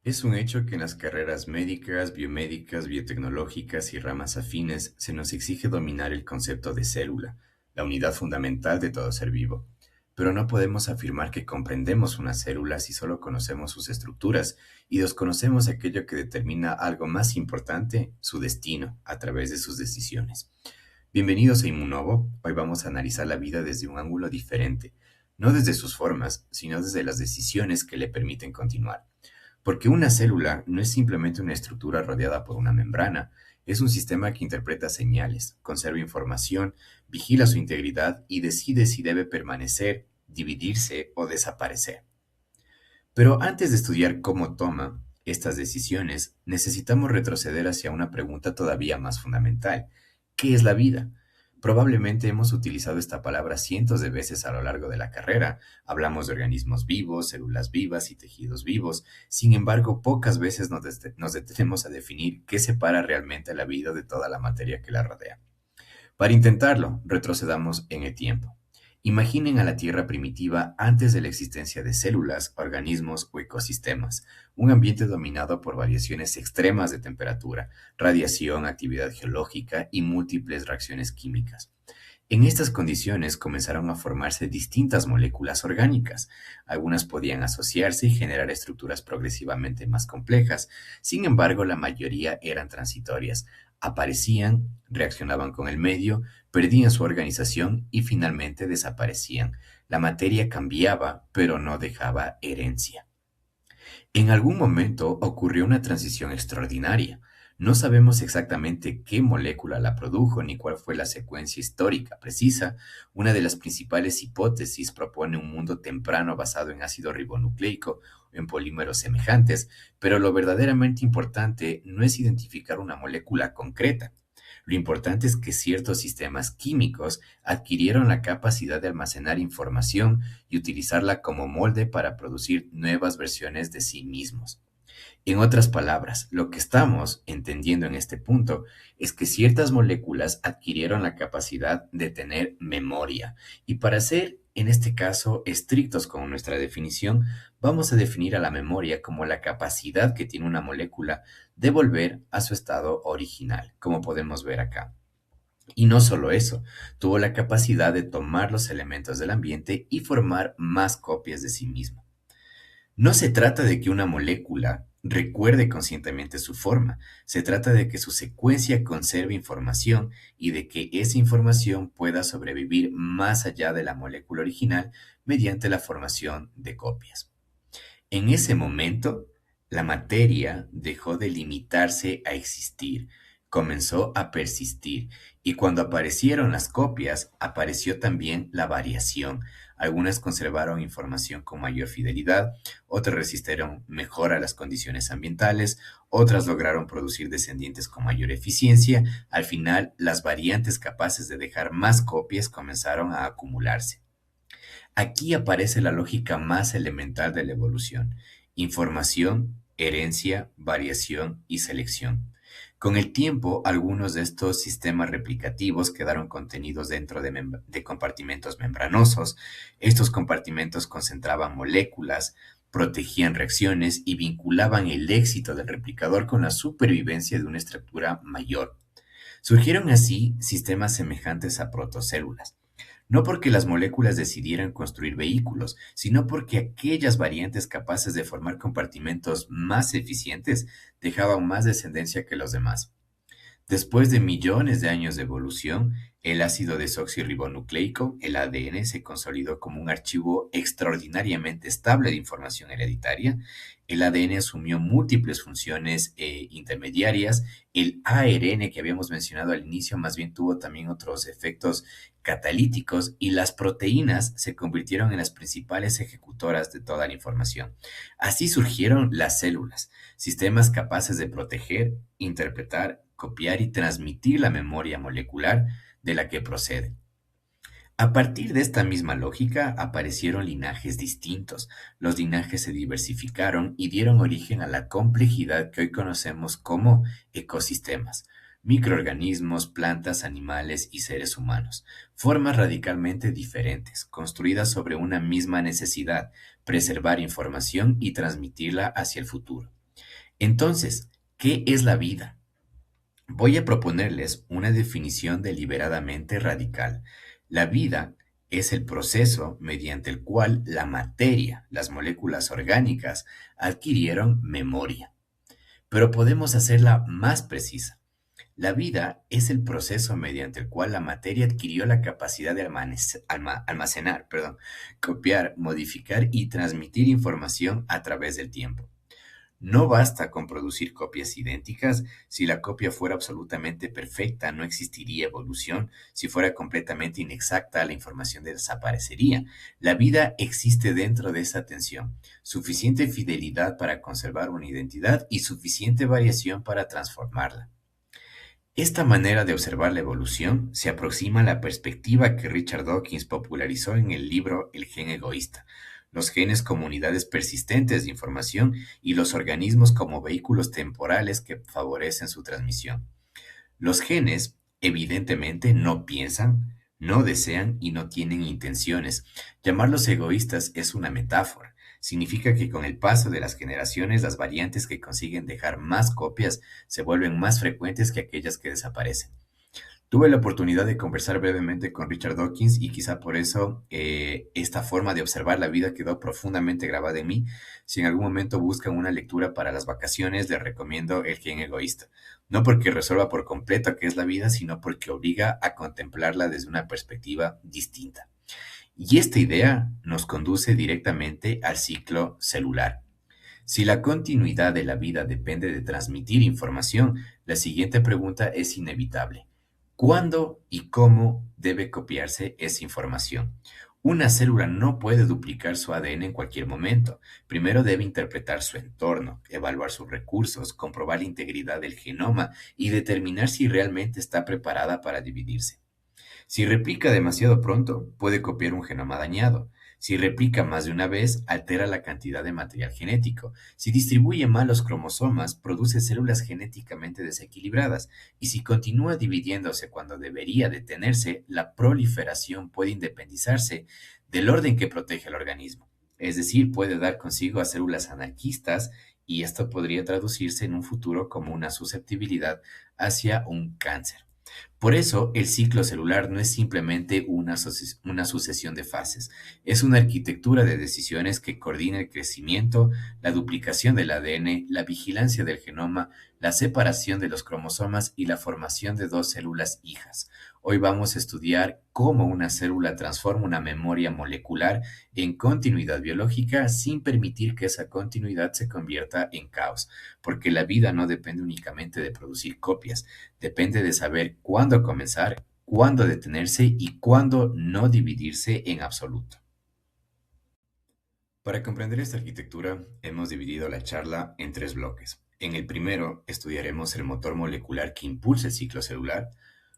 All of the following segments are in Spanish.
Es un hecho que en las carreras médicas, biomédicas, biotecnológicas y ramas afines se nos exige dominar el concepto de célula, la unidad fundamental de todo ser vivo. Pero no podemos afirmar que comprendemos una célula si solo conocemos sus estructuras y desconocemos aquello que determina algo más importante, su destino, a través de sus decisiones. Bienvenidos a Inmunovo. Hoy vamos a analizar la vida desde un ángulo diferente, no desde sus formas, sino desde las decisiones que le permiten continuar. Porque una célula no es simplemente una estructura rodeada por una membrana, es un sistema que interpreta señales, conserva información, vigila su integridad y decide si debe permanecer, dividirse o desaparecer. Pero antes de estudiar cómo toma estas decisiones, necesitamos retroceder hacia una pregunta todavía más fundamental. ¿Qué es la vida? Probablemente hemos utilizado esta palabra cientos de veces a lo largo de la carrera. Hablamos de organismos vivos, células vivas y tejidos vivos. Sin embargo, pocas veces nos detenemos a definir qué separa realmente a la vida de toda la materia que la rodea. Para intentarlo, retrocedamos en el tiempo. Imaginen a la Tierra primitiva antes de la existencia de células, organismos o ecosistemas, un ambiente dominado por variaciones extremas de temperatura, radiación, actividad geológica y múltiples reacciones químicas. En estas condiciones comenzaron a formarse distintas moléculas orgánicas. Algunas podían asociarse y generar estructuras progresivamente más complejas. Sin embargo, la mayoría eran transitorias. Aparecían, reaccionaban con el medio, perdían su organización y finalmente desaparecían. La materia cambiaba, pero no dejaba herencia. En algún momento ocurrió una transición extraordinaria. No sabemos exactamente qué molécula la produjo ni cuál fue la secuencia histórica precisa. Una de las principales hipótesis propone un mundo temprano basado en ácido ribonucleico o en polímeros semejantes, pero lo verdaderamente importante no es identificar una molécula concreta. Lo importante es que ciertos sistemas químicos adquirieron la capacidad de almacenar información y utilizarla como molde para producir nuevas versiones de sí mismos. En otras palabras, lo que estamos entendiendo en este punto es que ciertas moléculas adquirieron la capacidad de tener memoria. Y para ser, en este caso, estrictos con nuestra definición, vamos a definir a la memoria como la capacidad que tiene una molécula de volver a su estado original, como podemos ver acá. Y no solo eso, tuvo la capacidad de tomar los elementos del ambiente y formar más copias de sí mismo. No se trata de que una molécula recuerde conscientemente su forma, se trata de que su secuencia conserve información y de que esa información pueda sobrevivir más allá de la molécula original mediante la formación de copias. En ese momento, la materia dejó de limitarse a existir, comenzó a persistir, y cuando aparecieron las copias, apareció también la variación. Algunas conservaron información con mayor fidelidad, otras resistieron mejor a las condiciones ambientales, otras lograron producir descendientes con mayor eficiencia. Al final, las variantes capaces de dejar más copias comenzaron a acumularse. Aquí aparece la lógica más elemental de la evolución: información, herencia, variación y selección. Con el tiempo, algunos de estos sistemas replicativos quedaron contenidos dentro de compartimentos membranosos. Estos compartimentos concentraban moléculas, protegían reacciones y vinculaban el éxito del replicador con la supervivencia de una estructura mayor. Surgieron así sistemas semejantes a protocélulas, no porque las moléculas decidieran construir vehículos, sino porque aquellas variantes capaces de formar compartimentos más eficientes dejaban más descendencia que los demás. Después de millones de años de evolución, el ácido desoxirribonucleico, el ADN, se consolidó como un archivo extraordinariamente estable de información hereditaria. El ADN asumió múltiples funciones intermediarias. El ARN que habíamos mencionado al inicio más bien tuvo también otros efectos catalíticos, y las proteínas se convirtieron en las principales ejecutoras de toda la información. Así surgieron las células, sistemas capaces de proteger, interpretar, copiar y transmitir la memoria molecular de la que proceden. A partir de esta misma lógica aparecieron linajes distintos. Los linajes se diversificaron y dieron origen a la complejidad que hoy conocemos como ecosistemas: microorganismos, plantas, animales y seres humanos. Formas radicalmente diferentes, construidas sobre una misma necesidad: preservar información y transmitirla hacia el futuro. Entonces, ¿qué es la vida? Voy a proponerles una definición deliberadamente radical. La vida es el proceso mediante el cual la materia, las moléculas orgánicas, adquirieron memoria. Pero podemos hacerla más precisa. La vida es el proceso mediante el cual la materia adquirió la capacidad de almacenar, copiar, modificar y transmitir información a través del tiempo. No basta con producir copias idénticas. Si la copia fuera absolutamente perfecta, no existiría evolución. Si fuera completamente inexacta, la información desaparecería. La vida existe dentro de esa tensión. Suficiente fidelidad para conservar una identidad y suficiente variación para transformarla. Esta manera de observar la evolución se aproxima a la perspectiva que Richard Dawkins popularizó en el libro El gen egoísta, los genes como unidades persistentes de información y los organismos como vehículos temporales que favorecen su transmisión. Los genes, evidentemente, no piensan, no desean y no tienen intenciones. Llamarlos egoístas es una metáfora. Significa que con el paso de las generaciones, las variantes que consiguen dejar más copias se vuelven más frecuentes que aquellas que desaparecen. Tuve la oportunidad de conversar brevemente con Richard Dawkins y quizá por eso esta forma de observar la vida quedó profundamente grabada en mí. Si en algún momento buscan una lectura para las vacaciones, les recomiendo El gen egoísta. No porque resuelva por completo qué es la vida, sino porque obliga a contemplarla desde una perspectiva distinta. Y esta idea nos conduce directamente al ciclo celular. Si la continuidad de la vida depende de transmitir información, la siguiente pregunta es inevitable. ¿Cuándo y cómo debe copiarse esa información? Una célula no puede duplicar su ADN en cualquier momento. Primero debe interpretar su entorno, evaluar sus recursos, comprobar la integridad del genoma y determinar si realmente está preparada para dividirse. Si replica demasiado pronto, puede copiar un genoma dañado. Si replica más de una vez, altera la cantidad de material genético. Si distribuye mal los cromosomas, produce células genéticamente desequilibradas. Y si continúa dividiéndose cuando debería detenerse, la proliferación puede independizarse del orden que protege al organismo. Es decir, puede dar consigo a células anarquistas y esto podría traducirse en un futuro como una susceptibilidad hacia un cáncer. Por eso, el ciclo celular no es simplemente una sucesión de fases, es una arquitectura de decisiones que coordina el crecimiento, la duplicación del ADN, la vigilancia del genoma, la separación de los cromosomas y la formación de dos células hijas. Hoy vamos a estudiar cómo una célula transforma una memoria molecular en continuidad biológica sin permitir que esa continuidad se convierta en caos, porque la vida no depende únicamente de producir copias. Depende de saber cuándo comenzar, cuándo detenerse y cuándo no dividirse en absoluto. Para comprender esta arquitectura, hemos dividido la charla en tres bloques. En el primero, estudiaremos el motor molecular que impulsa el ciclo celular,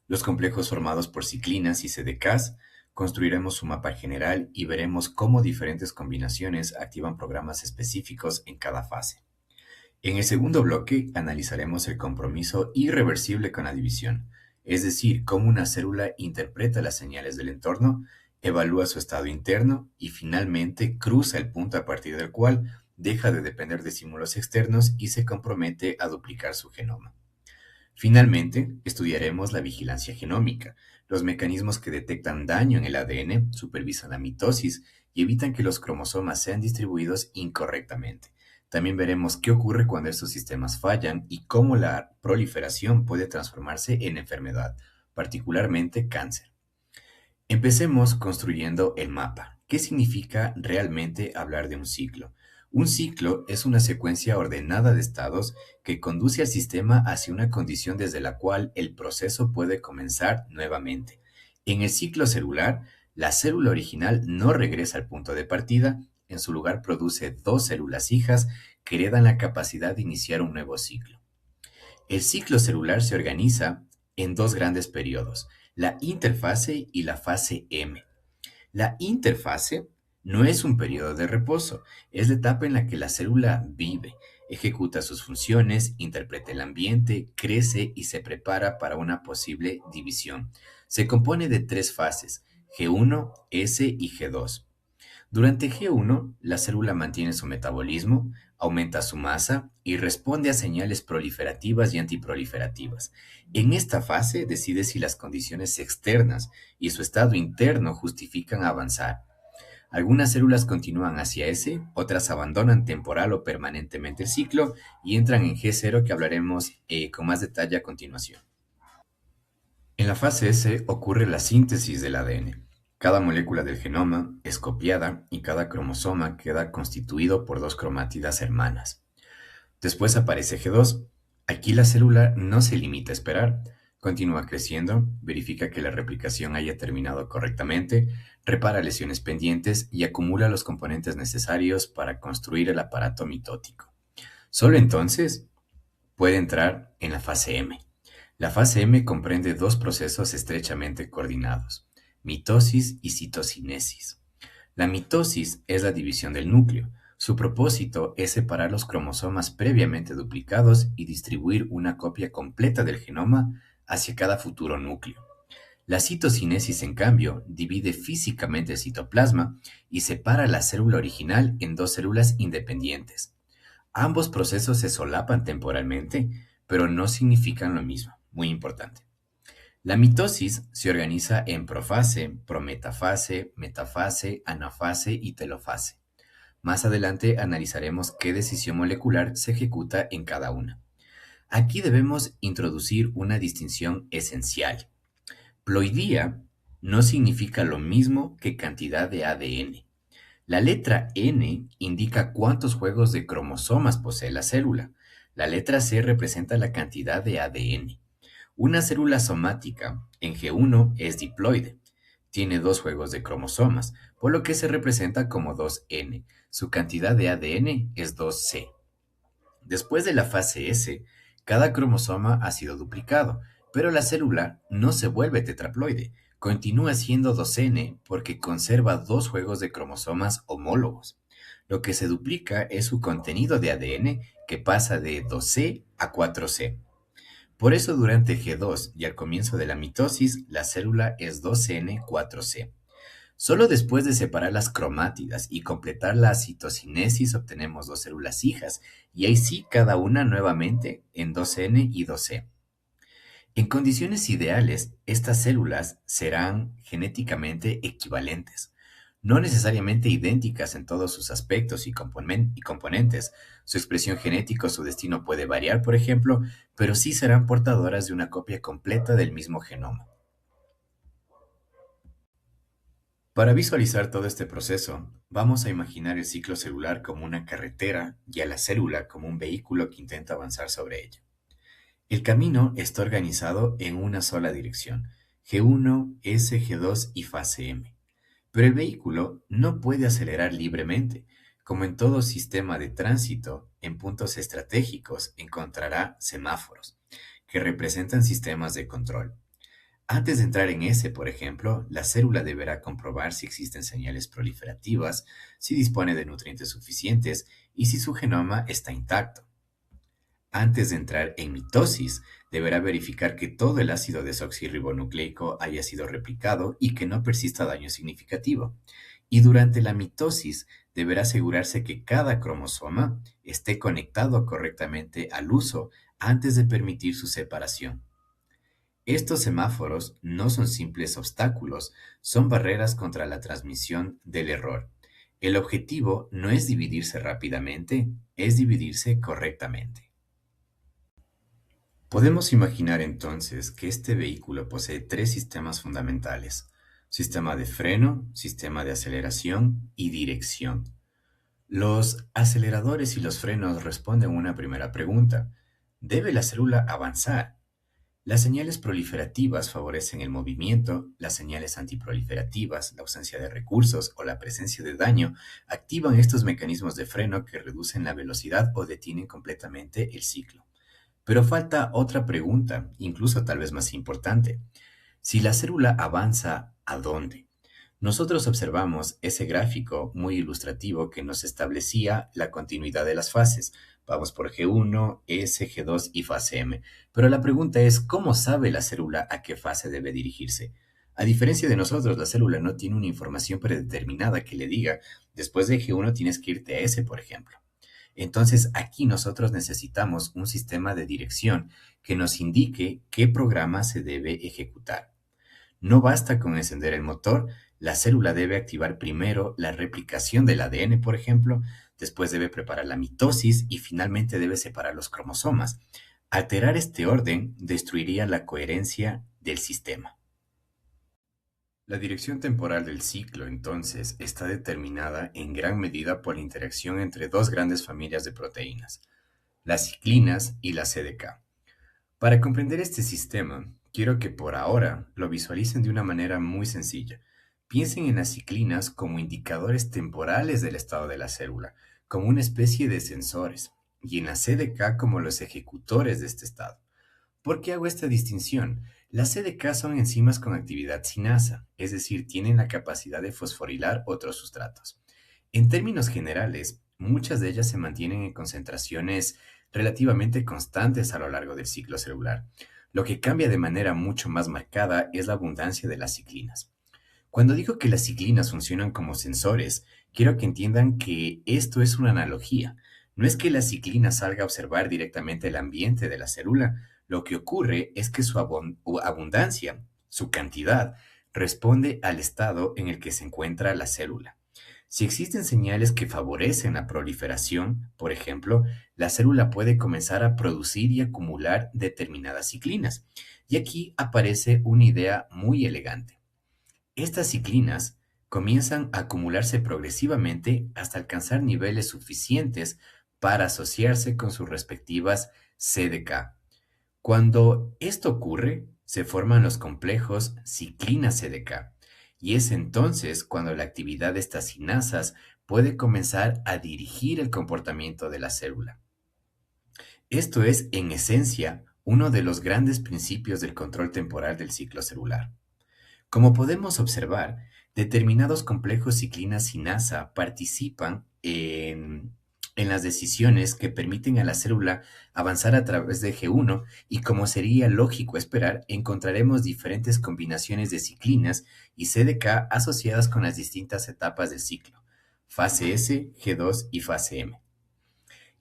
los complejos formados por ciclinas y CDKs, construiremos su mapa general y veremos cómo diferentes combinaciones activan programas específicos en cada fase. En el segundo bloque analizaremos el compromiso irreversible con la división, es decir, cómo una célula interpreta las señales del entorno, evalúa su estado interno y finalmente cruza el punto a partir del cual deja de depender de estímulos externos y se compromete a duplicar su genoma. Finalmente, estudiaremos la vigilancia genómica, los mecanismos que detectan daño en el ADN, supervisan la mitosis y evitan que los cromosomas sean distribuidos incorrectamente. También veremos qué ocurre cuando estos sistemas fallan y cómo la proliferación puede transformarse en enfermedad, particularmente cáncer. Empecemos construyendo el mapa. ¿Qué significa realmente hablar de un ciclo? Un ciclo es una secuencia ordenada de estados que conduce al sistema hacia una condición desde la cual el proceso puede comenzar nuevamente. En el ciclo celular, la célula original no regresa al punto de partida, en su lugar produce dos células hijas que heredan la capacidad de iniciar un nuevo ciclo. El ciclo celular se organiza en dos grandes periodos, la interfase y la fase M. La interfase no es un periodo de reposo, es la etapa en la que la célula vive, ejecuta sus funciones, interpreta el ambiente, crece y se prepara para una posible división. Se compone de tres fases, G1, S y G2. Durante G1, la célula mantiene su metabolismo, aumenta su masa y responde a señales proliferativas y antiproliferativas. En esta fase decide si las condiciones externas y su estado interno justifican avanzar. Algunas células continúan hacia S, otras abandonan temporal o permanentemente el ciclo y entran en G0, que hablaremos con más detalle a continuación. En la fase S ocurre la síntesis del ADN. Cada molécula del genoma es copiada y cada cromosoma queda constituido por dos cromátidas hermanas. Después aparece G2. Aquí la célula no se limita a esperar, continúa creciendo, verifica que la replicación haya terminado correctamente, repara lesiones pendientes y acumula los componentes necesarios para construir el aparato mitótico. Solo entonces puede entrar en la fase M. La fase M comprende dos procesos estrechamente coordinados: mitosis y citocinesis. La mitosis es la división del núcleo. Su propósito es separar los cromosomas previamente duplicados y distribuir una copia completa del genoma hacia cada futuro núcleo. La citocinesis, en cambio, divide físicamente el citoplasma y separa la célula original en dos células independientes. Ambos procesos se solapan temporalmente, pero no significan lo mismo. Muy importante. La mitosis se organiza en profase, prometafase, metafase, anafase y telofase. Más adelante analizaremos qué decisión molecular se ejecuta en cada una. Aquí debemos introducir una distinción esencial. Ploidía no significa lo mismo que cantidad de ADN. La letra N indica cuántos juegos de cromosomas posee la célula. La letra C representa la cantidad de ADN. Una célula somática en G1 es diploide. Tiene dos juegos de cromosomas, por lo que se representa como 2N. Su cantidad de ADN es 2C. Después de la fase S, cada cromosoma ha sido duplicado, pero la célula no se vuelve tetraploide. Continúa siendo 2N porque conserva dos juegos de cromosomas homólogos. Lo que se duplica es su contenido de ADN, que pasa de 2C a 4C. Por eso durante G2 y al comienzo de la mitosis, la célula es 2N4C. Solo después de separar las cromátidas y completar la citocinesis obtenemos dos células hijas, y ahí sí cada una nuevamente en 2N y 2C. En condiciones ideales, estas células serán genéticamente equivalentes, no necesariamente idénticas en todos sus aspectos y componentes. Su expresión genética o su destino puede variar, por ejemplo, pero sí serán portadoras de una copia completa del mismo genoma. Para visualizar todo este proceso, vamos a imaginar el ciclo celular como una carretera y a la célula como un vehículo que intenta avanzar sobre ella. El camino está organizado en una sola dirección: G1, S, G2 y fase M. Pero el vehículo no puede acelerar libremente. Como en todo sistema de tránsito, en puntos estratégicos encontrará semáforos, que representan sistemas de control. Antes de entrar en ese, por ejemplo, la célula deberá comprobar si existen señales proliferativas, si dispone de nutrientes suficientes y si su genoma está intacto. Antes de entrar en mitosis, deberá verificar que todo el ácido desoxirribonucleico haya sido replicado y que no persista daño significativo. Y durante la mitosis, deberá asegurarse que cada cromosoma esté conectado correctamente al uso antes de permitir su separación. Estos semáforos no son simples obstáculos, son barreras contra la transmisión del error. El objetivo no es dividirse rápidamente, es dividirse correctamente. Podemos imaginar entonces que este vehículo posee tres sistemas fundamentales: sistema de freno, sistema de aceleración y dirección. Los aceleradores y los frenos responden a una primera pregunta: ¿debe la célula avanzar? Las señales proliferativas favorecen el movimiento, las señales antiproliferativas, la ausencia de recursos o la presencia de daño, activan estos mecanismos de freno que reducen la velocidad o detienen completamente el ciclo. Pero falta otra pregunta, incluso tal vez más importante. Si la célula avanza, ¿a dónde? Nosotros observamos ese gráfico muy ilustrativo que nos establecía la continuidad de las fases. Vamos por G1, S, G2 y fase M. Pero la pregunta es, ¿cómo sabe la célula a qué fase debe dirigirse? A diferencia de nosotros, la célula no tiene una información predeterminada que le diga: después de G1 tienes que irte a S, por ejemplo. Entonces aquí nosotros necesitamos un sistema de dirección que nos indique qué programa se debe ejecutar. No basta con encender el motor, la célula debe activar primero la replicación del ADN, por ejemplo, después debe preparar la mitosis y finalmente debe separar los cromosomas. Alterar este orden destruiría la coherencia del sistema. La dirección temporal del ciclo, entonces, está determinada en gran medida por la interacción entre dos grandes familias de proteínas, las ciclinas y la CDK. Para comprender este sistema, quiero que por ahora lo visualicen de una manera muy sencilla. Piensen en las ciclinas como indicadores temporales del estado de la célula, como una especie de sensores, y en la CDK como los ejecutores de este estado. ¿Por qué hago esta distinción? Las CDK son enzimas con actividad cinasa, es decir, tienen la capacidad de fosforilar otros sustratos. En términos generales, muchas de ellas se mantienen en concentraciones relativamente constantes a lo largo del ciclo celular. Lo que cambia de manera mucho más marcada es la abundancia de las ciclinas. Cuando digo que las ciclinas funcionan como sensores, quiero que entiendan que esto es una analogía. No es que la ciclina salga a observar directamente el ambiente de la célula, lo que ocurre es que su abundancia, su cantidad, responde al estado en el que se encuentra la célula. Si existen señales que favorecen la proliferación, por ejemplo, la célula puede comenzar a producir y acumular determinadas ciclinas. Y aquí aparece una idea muy elegante. Estas ciclinas comienzan a acumularse progresivamente hasta alcanzar niveles suficientes para asociarse con sus respectivas CDK. Cuando esto ocurre, se forman los complejos ciclina-CDK, y es entonces cuando la actividad de estas cinasas puede comenzar a dirigir el comportamiento de la célula. Esto es, en esencia, uno de los grandes principios del control temporal del ciclo celular. Como podemos observar, determinados complejos ciclina-sinasa participan en las decisiones que permiten a la célula avanzar a través de G1 y, como sería lógico esperar, encontraremos diferentes combinaciones de ciclinas y CDK asociadas con las distintas etapas del ciclo, fase S, G2 y fase M.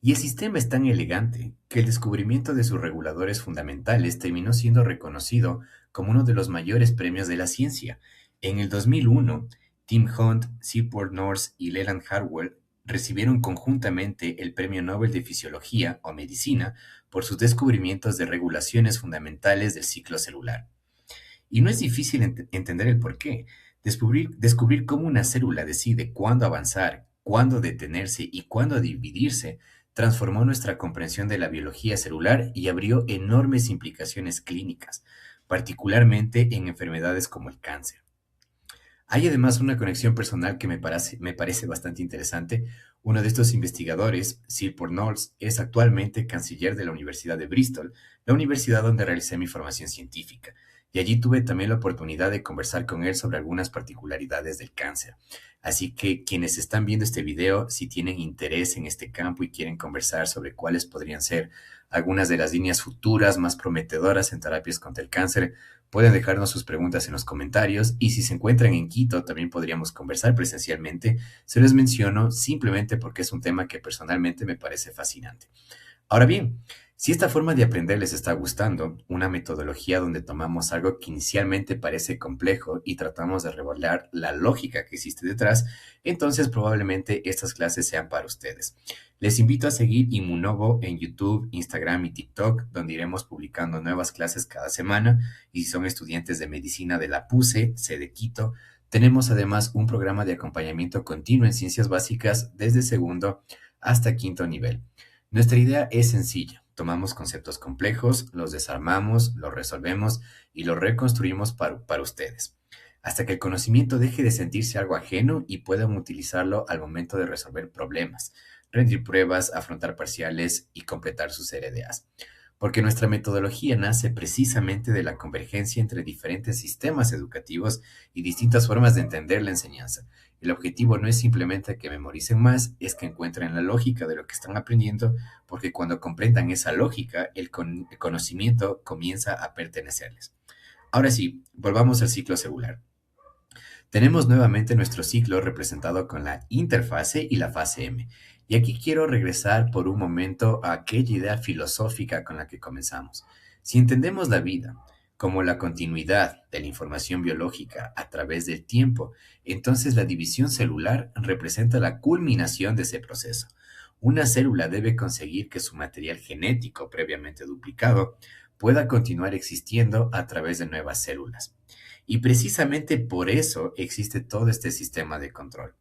Y el sistema es tan elegante que el descubrimiento de sus reguladores fundamentales terminó siendo reconocido como uno de los mayores premios de la ciencia. En el 2001, Tim Hunt, Seaport North y Leland Harwell recibieron conjuntamente el Premio Nobel de Fisiología o Medicina por sus descubrimientos de regulaciones fundamentales del ciclo celular. Y no es difícil entender el porqué. Descubrir cómo una célula decide cuándo avanzar, cuándo detenerse y cuándo dividirse transformó nuestra comprensión de la biología celular y abrió enormes implicaciones clínicas, particularmente en enfermedades como el cáncer. Hay además una conexión personal que me parece bastante interesante. Uno de estos investigadores, Sir Pornolls, es actualmente canciller de la Universidad de Bristol, la universidad donde realicé mi formación científica. Y allí tuve también la oportunidad de conversar con él sobre algunas particularidades del cáncer. Así que quienes están viendo este video, si tienen interés en este campo y quieren conversar sobre cuáles podrían ser algunas de las líneas futuras más prometedoras en terapias contra el cáncer, pueden dejarnos sus preguntas en los comentarios y si se encuentran en Quito también podríamos conversar presencialmente. Se los menciono simplemente porque es un tema que personalmente me parece fascinante. Ahora bien, si esta forma de aprender les está gustando, una metodología donde tomamos algo que inicialmente parece complejo y tratamos de revelar la lógica que existe detrás, entonces probablemente estas clases sean para ustedes. Les invito a seguir Inmunovo en YouTube, Instagram y TikTok, donde iremos publicando nuevas clases cada semana. Y si son estudiantes de medicina de la PUCE, sede Quito, tenemos además un programa de acompañamiento continuo en ciencias básicas desde segundo hasta quinto nivel. Nuestra idea es sencilla. Tomamos conceptos complejos, los desarmamos, los resolvemos y los reconstruimos para ustedes, hasta que el conocimiento deje de sentirse algo ajeno y puedan utilizarlo al momento de resolver problemas, rendir pruebas, afrontar parciales y completar sus RDAs. Porque nuestra metodología nace precisamente de la convergencia entre diferentes sistemas educativos y distintas formas de entender la enseñanza. El objetivo no es simplemente que memoricen más, es que encuentren la lógica de lo que están aprendiendo, porque cuando comprendan esa lógica, el conocimiento comienza a pertenecerles. Ahora sí, volvamos al ciclo celular. Tenemos nuevamente nuestro ciclo representado con la interfase y la fase M. Y aquí quiero regresar por un momento a aquella idea filosófica con la que comenzamos. Si entendemos la vida como la continuidad de la información biológica a través del tiempo, entonces la división celular representa la culminación de ese proceso. Una célula debe conseguir que su material genético previamente duplicado pueda continuar existiendo a través de nuevas células. Y precisamente por eso existe todo este sistema de control.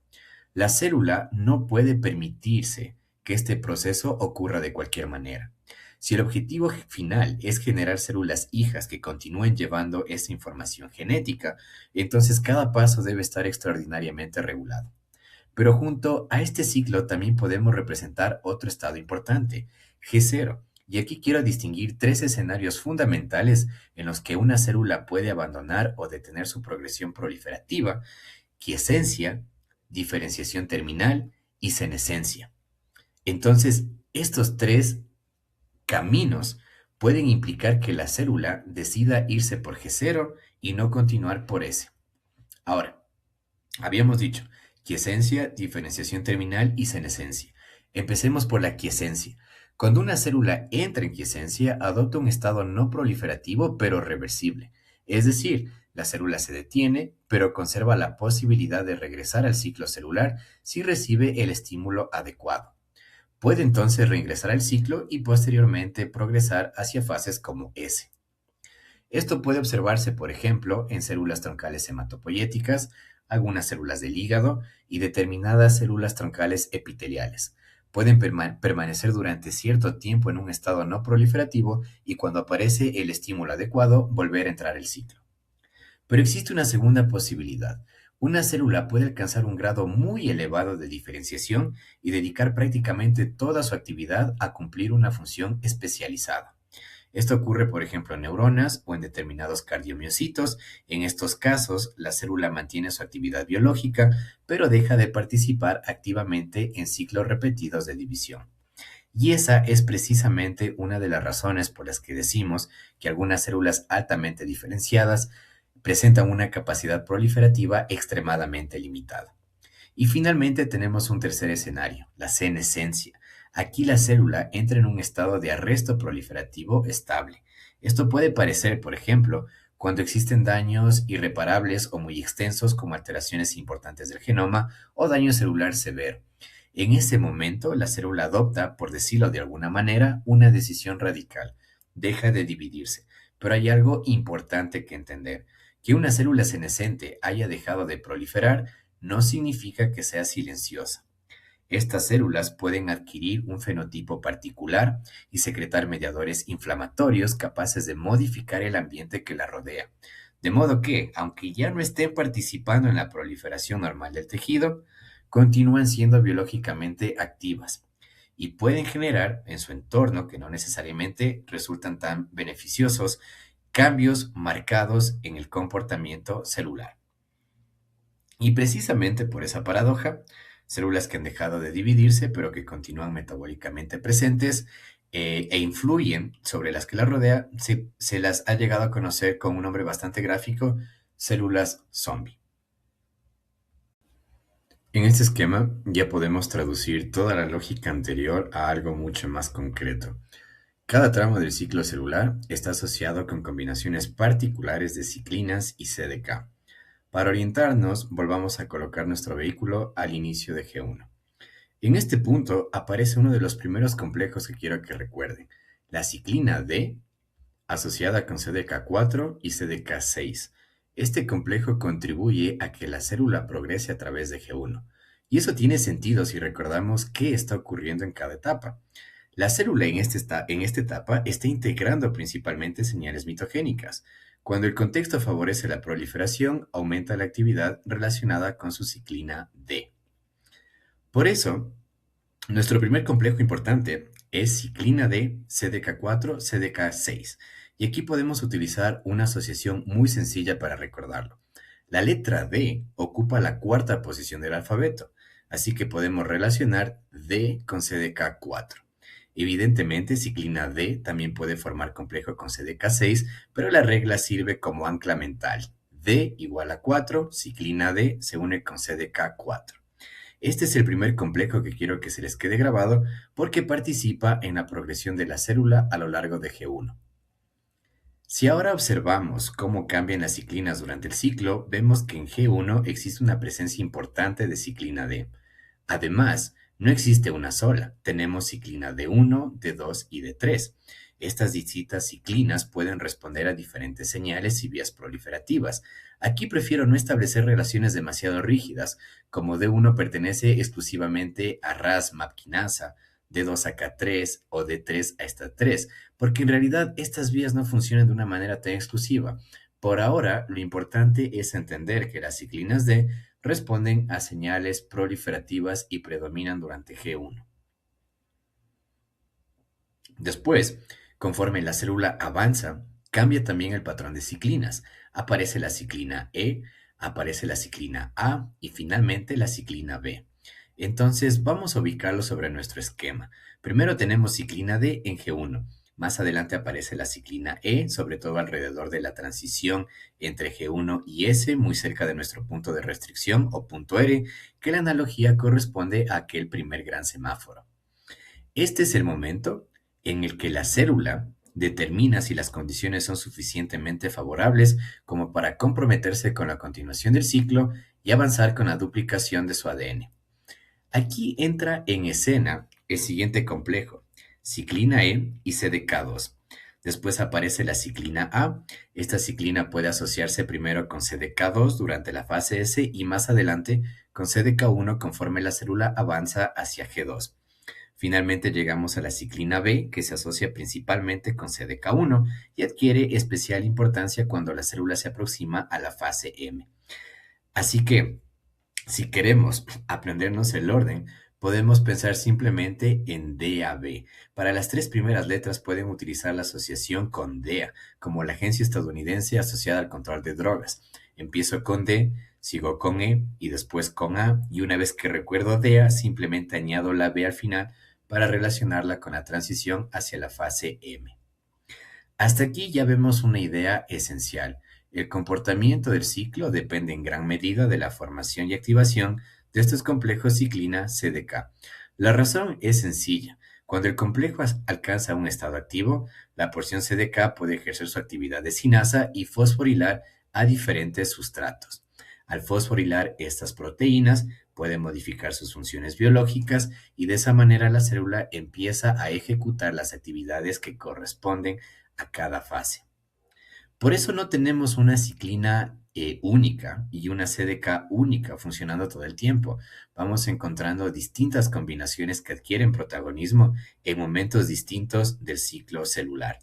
La célula no puede permitirse que este proceso ocurra de cualquier manera. Si el objetivo final es generar células hijas que continúen llevando esa información genética, entonces cada paso debe estar extraordinariamente regulado. Pero junto a este ciclo también podemos representar otro estado importante, G0. Y aquí quiero distinguir tres escenarios fundamentales en los que una célula puede abandonar o detener su progresión proliferativa: quiesencia, diferenciación terminal y senescencia. Entonces, estos tres caminos pueden implicar que la célula decida irse por G0 y no continuar por S. Ahora, habíamos dicho quiesencia, diferenciación terminal y senescencia. Empecemos por la quiesencia. Cuando una célula entra en quiesencia, adopta un estado no proliferativo pero reversible. Es decir, la célula se detiene, pero conserva la posibilidad de regresar al ciclo celular si recibe el estímulo adecuado. Puede entonces reingresar al ciclo y posteriormente progresar hacia fases como S. Esto puede observarse, por ejemplo, en células troncales hematopoyéticas, algunas células del hígado y determinadas células troncales epiteliales. Pueden permanecer durante cierto tiempo en un estado no proliferativo y cuando aparece el estímulo adecuado, volver a entrar al ciclo. Pero existe una segunda posibilidad. Una célula puede alcanzar un grado muy elevado de diferenciación y dedicar prácticamente toda su actividad a cumplir una función especializada. Esto ocurre, por ejemplo, en neuronas o en determinados cardiomiocitos. En estos casos, la célula mantiene su actividad biológica, pero deja de participar activamente en ciclos repetidos de división. Y esa es precisamente una de las razones por las que decimos que algunas células altamente diferenciadas presentan una capacidad proliferativa extremadamente limitada. Y finalmente tenemos un tercer escenario, la senescencia. Aquí la célula entra en un estado de arresto proliferativo estable. Esto puede parecer, por ejemplo, cuando existen daños irreparables o muy extensos como alteraciones importantes del genoma o daño celular severo. En ese momento, la célula adopta, por decirlo de alguna manera, una decisión radical. Deja de dividirse. Pero hay algo importante que entender. Que una célula senescente haya dejado de proliferar no significa que sea silenciosa. Estas células pueden adquirir un fenotipo particular y secretar mediadores inflamatorios capaces de modificar el ambiente que la rodea. De modo que, aunque ya no estén participando en la proliferación normal del tejido, continúan siendo biológicamente activas y pueden generar en su entorno, que no necesariamente resultan tan beneficiosos, cambios marcados en el comportamiento celular. Y precisamente por esa paradoja, células que han dejado de dividirse, pero que continúan metabólicamente presentes e influyen sobre las que las rodea, se las ha llegado a conocer con un nombre bastante gráfico, células zombie. En este esquema ya podemos traducir toda la lógica anterior a algo mucho más concreto. Cada tramo del ciclo celular está asociado con combinaciones particulares de ciclinas y CDK. Para orientarnos, volvamos a colocar nuestro vehículo al inicio de G1. En este punto aparece uno de los primeros complejos que quiero que recuerden, la ciclina D, asociada con CDK4 y CDK6. Este complejo contribuye a que la célula progrese a través de G1. Y eso tiene sentido si recordamos qué está ocurriendo en cada etapa. La célula en esta etapa está integrando principalmente señales mitogénicas. Cuando el contexto favorece la proliferación, aumenta la actividad relacionada con su ciclina D. Por eso, nuestro primer complejo importante es ciclina D, CDK4, CDK6. Y aquí podemos utilizar una asociación muy sencilla para recordarlo. La letra D ocupa la cuarta posición del alfabeto, así que podemos relacionar D con CDK4. Evidentemente, ciclina D también puede formar complejo con CDK6, pero la regla sirve como ancla mental. D igual a 4, ciclina D se une con CDK4. Este es el primer complejo que quiero que se les quede grabado porque participa en la progresión de la célula a lo largo de G1. Si ahora observamos cómo cambian las ciclinas durante el ciclo, vemos que en G1 existe una presencia importante de ciclina D. Además, no existe una sola, tenemos ciclina D1, D2 y D3. Estas distintas ciclinas pueden responder a diferentes señales y vías proliferativas. Aquí prefiero no establecer relaciones demasiado rígidas, como D1 pertenece exclusivamente a Ras-MAP quinasa, D2 a K3 o D3 a esta 3, porque en realidad estas vías no funcionan de una manera tan exclusiva. Por ahora, lo importante es entender que las ciclinas D responden a señales proliferativas y predominan durante G1. Después, conforme la célula avanza, cambia también el patrón de ciclinas. Aparece la ciclina E, aparece la ciclina A y finalmente la ciclina B. Entonces, vamos a ubicarlo sobre nuestro esquema. Primero tenemos ciclina D en G1. Más adelante aparece la ciclina E, sobre todo alrededor de la transición entre G1 y S, muy cerca de nuestro punto de restricción o punto R, que la analogía corresponde a aquel primer gran semáforo. Este es el momento en el que la célula determina si las condiciones son suficientemente favorables como para comprometerse con la continuación del ciclo y avanzar con la duplicación de su ADN. Aquí entra en escena el siguiente complejo, ciclina E y CDK2. Después aparece la ciclina A. Esta ciclina puede asociarse primero con CDK2 durante la fase S y más adelante con CDK1 conforme la célula avanza hacia G2. Finalmente llegamos a la ciclina B, que se asocia principalmente con CDK1 y adquiere especial importancia cuando la célula se aproxima a la fase M. Así que, si queremos aprendernos el orden, podemos pensar simplemente en DAB. Para las tres primeras letras pueden utilizar la asociación con DEA, como la agencia estadounidense asociada al control de drogas. Empiezo con D, sigo con E y después con A, y una vez que recuerdo DEA, simplemente añado la B al final para relacionarla con la transición hacia la fase M. Hasta aquí ya vemos una idea esencial. El comportamiento del ciclo depende en gran medida de la formación y activación de estos complejos ciclina-CDK. La razón es sencilla. Cuando el complejo alcanza un estado activo, la porción CDK puede ejercer su actividad de sinasa y fosforilar a diferentes sustratos. Al fosforilar estas proteínas, puede modificar sus funciones biológicas y de esa manera la célula empieza a ejecutar las actividades que corresponden a cada fase. Por eso no tenemos una ciclina única y una CDK única funcionando todo el tiempo. Vamos encontrando distintas combinaciones que adquieren protagonismo en momentos distintos del ciclo celular.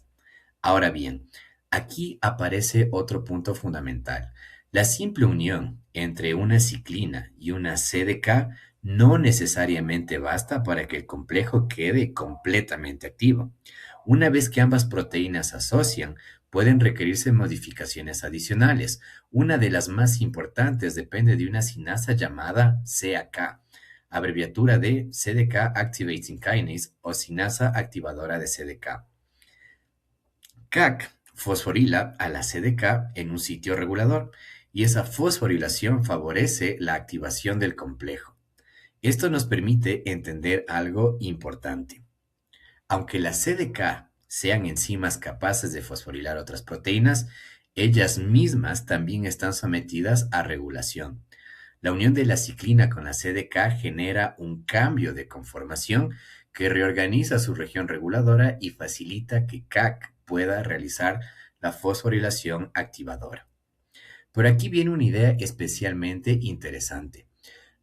Ahora bien, aquí aparece otro punto fundamental. La simple unión entre una ciclina y una CDK no necesariamente basta para que el complejo quede completamente activo. Una vez que ambas proteínas se asocian, pueden requerirse modificaciones adicionales. Una de las más importantes depende de una sinasa llamada CAK, abreviatura de CDK Activating Kinase o sinasa activadora de CDK. CAK fosforila a la CDK en un sitio regulador y esa fosforilación favorece la activación del complejo. Esto nos permite entender algo importante. Aunque las CDK sean enzimas capaces de fosforilar otras proteínas, ellas mismas también están sometidas a regulación. La unión de la ciclina con la CDK genera un cambio de conformación que reorganiza su región reguladora y facilita que CAK pueda realizar la fosforilación activadora. Por aquí viene una idea especialmente interesante.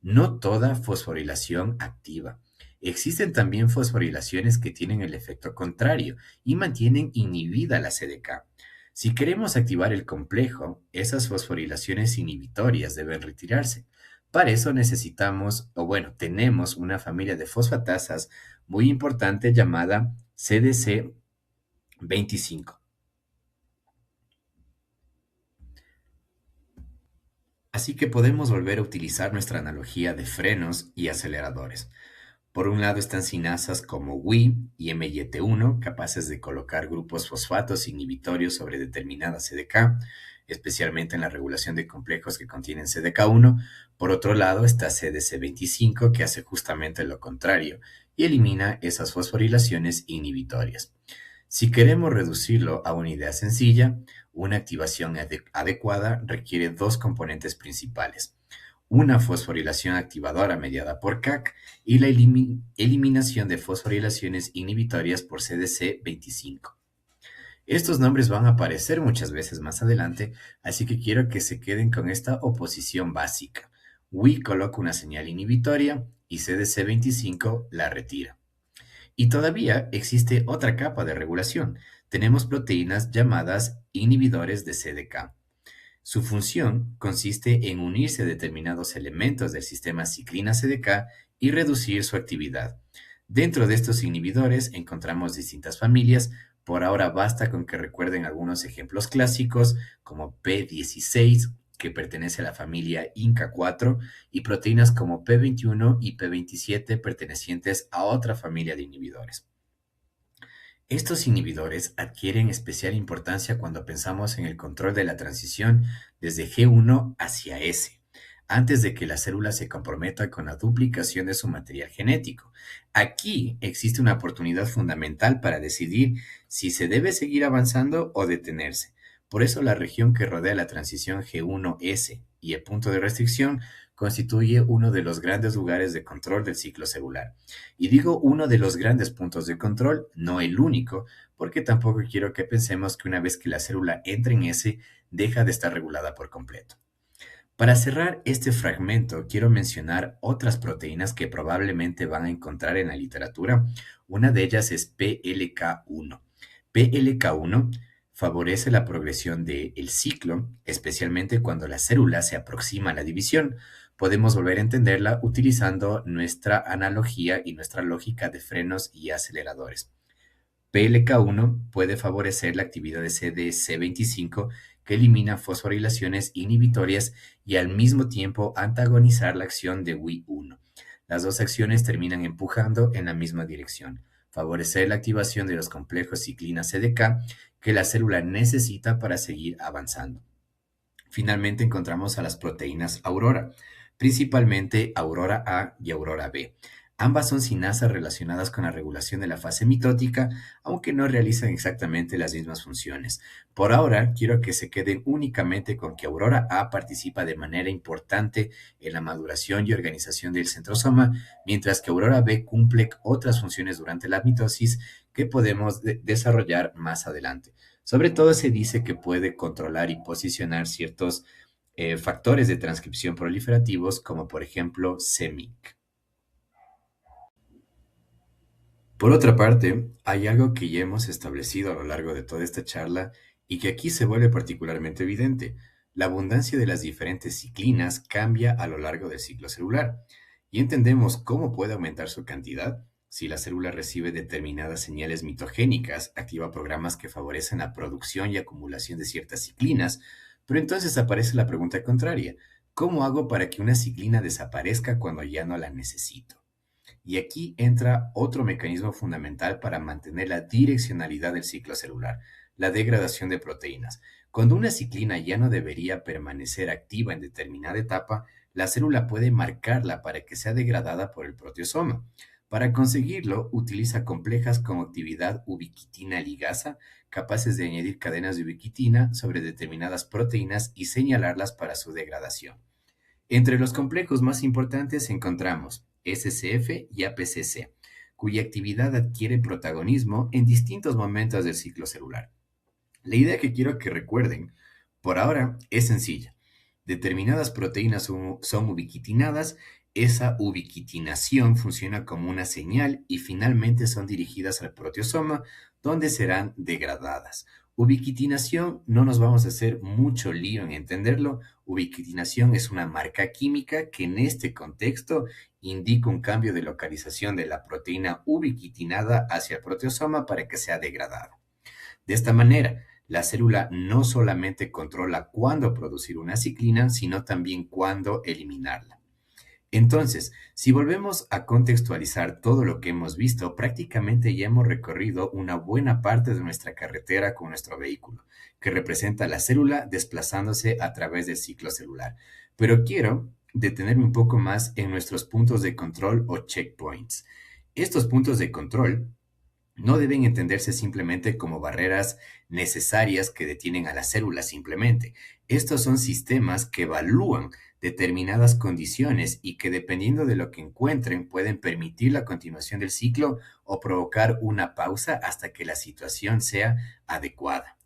No toda fosforilación activa. Existen también fosforilaciones que tienen el efecto contrario y mantienen inhibida la CDK. Si queremos activar el complejo, esas fosforilaciones inhibitorias deben retirarse. Para eso tenemos una familia de fosfatasas muy importante llamada CDC25. Así que podemos volver a utilizar nuestra analogía de frenos y aceleradores. Por un lado están sinasas como Wi y MYT1, capaces de colocar grupos fosfatos inhibitorios sobre determinada CDK. especialmente en la regulación de complejos que contienen CDK1. Por otro lado está CDC25, que hace justamente lo contrario y elimina esas fosforilaciones inhibitorias. Si queremos reducirlo a una idea sencilla, una activación adecuada requiere dos componentes principales: una fosforilación activadora mediada por CAC y la eliminación de fosforilaciones inhibitorias por CDC25. Estos nombres van a aparecer muchas veces más adelante, así que quiero que se queden con esta oposición básica. Wi coloca una señal inhibitoria y CDC25 la retira. Y todavía existe otra capa de regulación. Tenemos proteínas llamadas inhibidores de CDK. Su función consiste en unirse a determinados elementos del sistema ciclina-CDK y reducir su actividad. Dentro de estos inhibidores encontramos distintas familias. Por ahora basta con que recuerden algunos ejemplos clásicos como P16, que pertenece a la familia INCA4, y proteínas como P21 y P27 pertenecientes a otra familia de inhibidores. Estos inhibidores adquieren especial importancia cuando pensamos en el control de la transición desde G1 hacia S, antes de que la célula se comprometa con la duplicación de su material genético. Aquí existe una oportunidad fundamental para decidir si se debe seguir avanzando o detenerse. Por eso la región que rodea la transición G1-S y el punto de restricción constituye uno de los grandes lugares de control del ciclo celular. Y digo uno de los grandes puntos de control, no el único, porque tampoco quiero que pensemos que una vez que la célula entra en S, deja de estar regulada por completo. Para cerrar este fragmento, quiero mencionar otras proteínas que probablemente van a encontrar en la literatura. Una de ellas es PLK1. PLK1 favorece la progresión del ciclo, especialmente cuando la célula se aproxima a la división. Podemos volver a entenderla utilizando nuestra analogía y nuestra lógica de frenos y aceleradores. PLK1 puede favorecer la actividad de CDC25, que elimina fosforilaciones inhibitorias, y al mismo tiempo antagonizar la acción de Wi1. Las dos acciones terminan empujando en la misma dirección: favorecer la activación de los complejos ciclina-CDK que la célula necesita para seguir avanzando. Finalmente encontramos a las proteínas Aurora, principalmente Aurora A y Aurora B. Ambas son sinasas relacionadas con la regulación de la fase mitótica, aunque no realizan exactamente las mismas funciones. Por ahora, quiero que se queden únicamente con que Aurora A participa de manera importante en la maduración y organización del centrosoma, mientras que Aurora B cumple otras funciones durante la mitosis que podemos desarrollar más adelante. Sobre todo se dice que puede controlar y posicionar ciertos factores de transcripción proliferativos, como por ejemplo CMYC. Por otra parte, hay algo que ya hemos establecido a lo largo de toda esta charla y que aquí se vuelve particularmente evidente. La abundancia de las diferentes ciclinas cambia a lo largo del ciclo celular, y entendemos cómo puede aumentar su cantidad. Si la célula recibe determinadas señales mitogénicas, activa programas que favorecen la producción y acumulación de ciertas ciclinas, pero entonces aparece la pregunta contraria: ¿cómo hago para que una ciclina desaparezca cuando ya no la necesito? Y aquí entra otro mecanismo fundamental para mantener la direccionalidad del ciclo celular: la degradación de proteínas. Cuando una ciclina ya no debería permanecer activa en determinada etapa, la célula puede marcarla para que sea degradada por el proteosoma. Para conseguirlo, utiliza complejas con actividad ubiquitina ligasa, capaces de añadir cadenas de ubiquitina sobre determinadas proteínas y señalarlas para su degradación. Entre los complejos más importantes encontramos SCF y APCC, cuya actividad adquiere protagonismo en distintos momentos del ciclo celular. La idea que quiero que recuerden por ahora es sencilla. Determinadas proteínas son ubiquitinadas, esa ubiquitinación funciona como una señal y finalmente son dirigidas al proteosoma, donde serán degradadas. Ubiquitinación, no nos vamos a hacer mucho lío en entenderlo. Ubiquitinación es una marca química que en este contexto indica un cambio de localización de la proteína ubiquitinada hacia el proteosoma para que sea degradada. De esta manera, la célula no solamente controla cuándo producir una ciclina, sino también cuándo eliminarla. Entonces, si volvemos a contextualizar todo lo que hemos visto, prácticamente ya hemos recorrido una buena parte de nuestra carretera con nuestro vehículo, que representa la célula desplazándose a través del ciclo celular. Pero quiero detenerme un poco más en nuestros puntos de control o checkpoints. Estos puntos de control no deben entenderse simplemente como barreras necesarias que detienen a la célula simplemente. Estos son sistemas que evalúan determinadas condiciones y que dependiendo de lo que encuentren pueden permitir la continuación del ciclo o provocar una pausa hasta que la situación sea adecuada.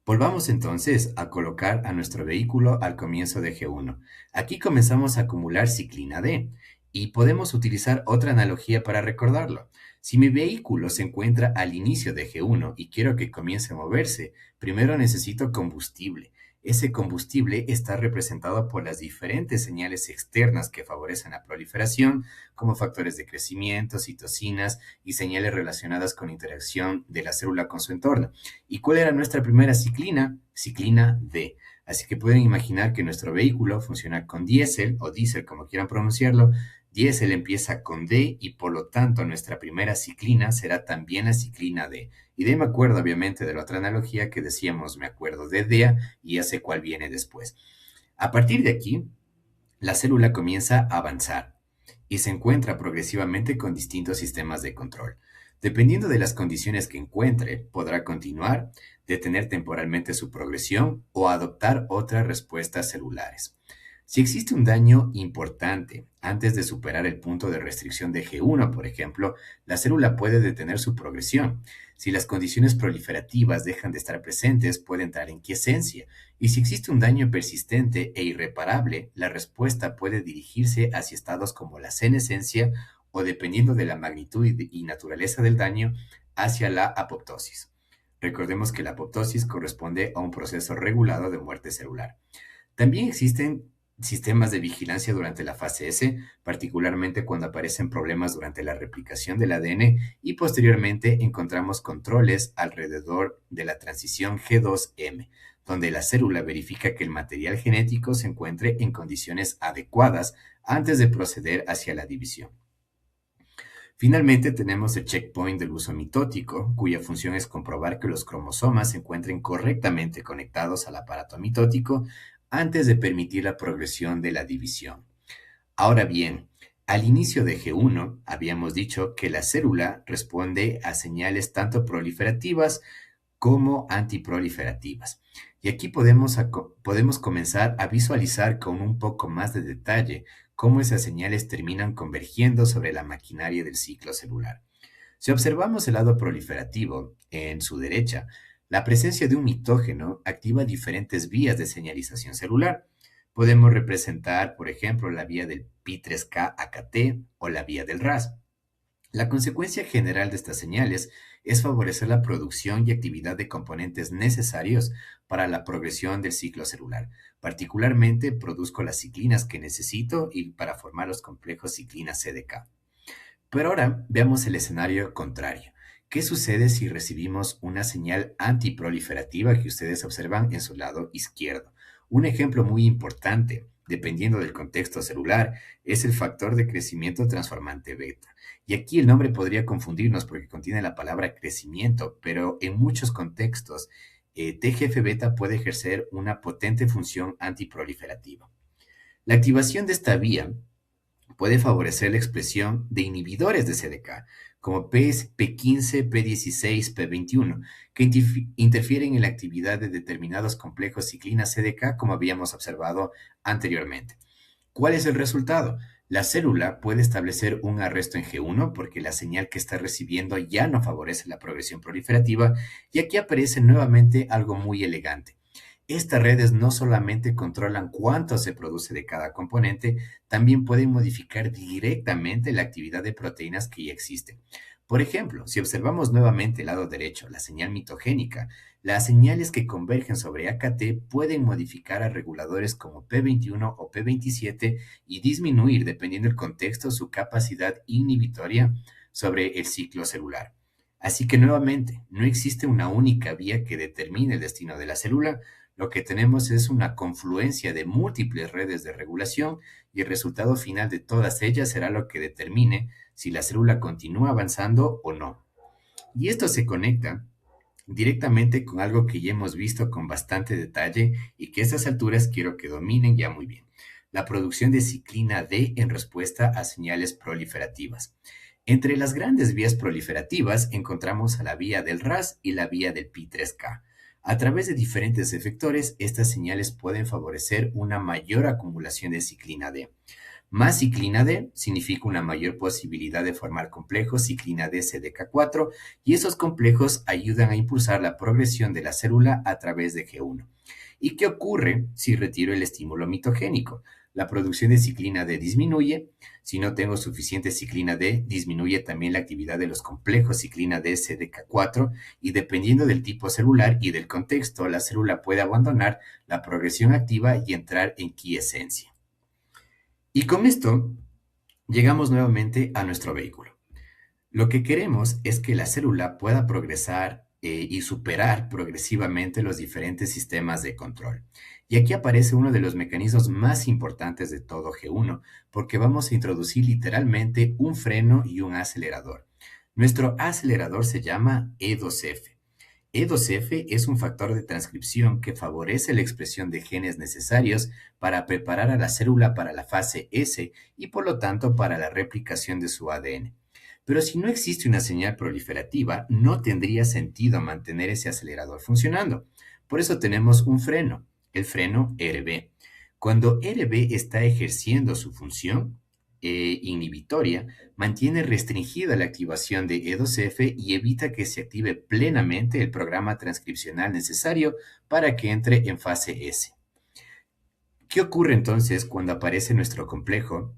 Volvamos entonces a colocar a nuestro vehículo al comienzo de G1. Aquí comenzamos a acumular ciclina D y podemos utilizar otra analogía para recordarlo. Si mi vehículo se encuentra al inicio de G1 y quiero que comience a moverse, primero necesito combustible. Ese combustible está representado por las diferentes señales externas que favorecen la proliferación, como factores de crecimiento, citocinas y señales relacionadas con la interacción de la célula con su entorno. ¿Y cuál era nuestra primera ciclina? Ciclina D. Así que pueden imaginar que nuestro vehículo funciona con diésel o diésel, como quieran pronunciarlo. Diésel empieza con D y por lo tanto nuestra primera ciclina será también la ciclina D. Y de me acuerdo obviamente de la otra analogía que decíamos, me acuerdo de DEA y ya sé cuál viene después. A partir de aquí, la célula comienza a avanzar y se encuentra progresivamente con distintos sistemas de control. Dependiendo de las condiciones que encuentre, podrá continuar, detener temporalmente su progresión o adoptar otras respuestas celulares. Si existe un daño importante antes de superar el punto de restricción de G1, por ejemplo, la célula puede detener su progresión. Si las condiciones proliferativas dejan de estar presentes, puede entrar en quiescencia. Y si existe un daño persistente e irreparable, la respuesta puede dirigirse hacia estados como la senescencia o, dependiendo de la magnitud y naturaleza del daño, hacia la apoptosis. Recordemos que la apoptosis corresponde a un proceso regulado de muerte celular. También existen sistemas de vigilancia durante la fase S, particularmente cuando aparecen problemas durante la replicación del ADN y posteriormente encontramos controles alrededor de la transición G2M, donde la célula verifica que el material genético se encuentre en condiciones adecuadas antes de proceder hacia la división. Finalmente tenemos el checkpoint del uso mitótico, cuya función es comprobar que los cromosomas se encuentren correctamente conectados al aparato mitótico antes de permitir la progresión de la división. Ahora bien, al inicio de G1 habíamos dicho que la célula responde a señales tanto proliferativas como antiproliferativas. Y aquí podemos comenzar a visualizar con un poco más de detalle cómo esas señales terminan convergiendo sobre la maquinaria del ciclo celular. Si observamos el lado proliferativo en su derecha, la presencia de un mitógeno activa diferentes vías de señalización celular. Podemos representar, por ejemplo, la vía del Pi3K-AKT o la vía del RAS. La consecuencia general de estas señales es favorecer la producción y actividad de componentes necesarios para la progresión del ciclo celular. Particularmente, produzco las ciclinas que necesito y para formar los complejos ciclina-CDK. Pero ahora veamos el escenario contrario. ¿Qué sucede si recibimos una señal antiproliferativa que ustedes observan en su lado izquierdo? Un ejemplo muy importante, dependiendo del contexto celular, es el factor de crecimiento transformante beta. Y aquí el nombre podría confundirnos porque contiene la palabra crecimiento, pero en muchos contextos, TGF-beta puede ejercer una potente función antiproliferativa. La activación de esta vía puede favorecer la expresión de inhibidores de CDK, como P15, P16, P21, que interfieren en la actividad de determinados complejos ciclina-CDK, como habíamos observado anteriormente. ¿Cuál es el resultado? La célula puede establecer un arresto en G1 porque la señal que está recibiendo ya no favorece la progresión proliferativa y aquí aparece nuevamente algo muy elegante. Estas redes no solamente controlan cuánto se produce de cada componente, también pueden modificar directamente la actividad de proteínas que ya existen. Por ejemplo, si observamos nuevamente el lado derecho, la señal mitogénica, las señales que convergen sobre AKT pueden modificar a reguladores como P21 o P27 y disminuir, dependiendo del contexto, su capacidad inhibitoria sobre el ciclo celular. Así que nuevamente, no existe una única vía que determine el destino de la célula. Lo que tenemos es una confluencia de múltiples redes de regulación y el resultado final de todas ellas será lo que determine si la célula continúa avanzando o no. Y esto se conecta directamente con algo que ya hemos visto con bastante detalle y que a estas alturas quiero que dominen ya muy bien. La producción de ciclina D en respuesta a señales proliferativas. Entre las grandes vías proliferativas encontramos a la vía del RAS y la vía del Pi3K. A través de diferentes efectores, estas señales pueden favorecer una mayor acumulación de ciclina D. Más ciclina D significa una mayor posibilidad de formar complejos ciclina D CDK4 y esos complejos ayudan a impulsar la progresión de la célula a través de G1. ¿Y qué ocurre si retiro el estímulo mitogénico? La producción de ciclina D disminuye. Si no tengo suficiente ciclina D, disminuye también la actividad de los complejos ciclina D CDK4 y dependiendo del tipo celular y del contexto, la célula puede abandonar la progresión activa y entrar en quiescencia. Y con esto llegamos nuevamente a nuestro vehículo. Lo que queremos es que la célula pueda progresar y superar progresivamente los diferentes sistemas de control. Y aquí aparece uno de los mecanismos más importantes de todo G1, porque vamos a introducir literalmente un freno y un acelerador. Nuestro acelerador se llama E2F. E2F es un factor de transcripción que favorece la expresión de genes necesarios para preparar a la célula para la fase S y por lo tanto para la replicación de su ADN. Pero si no existe una señal proliferativa, no tendría sentido mantener ese acelerador funcionando. Por eso tenemos un freno, el freno RB. Cuando RB está ejerciendo su función inhibitoria, mantiene restringida la activación de E2F y evita que se active plenamente el programa transcripcional necesario para que entre en fase S. ¿Qué ocurre entonces cuando aparece nuestro complejo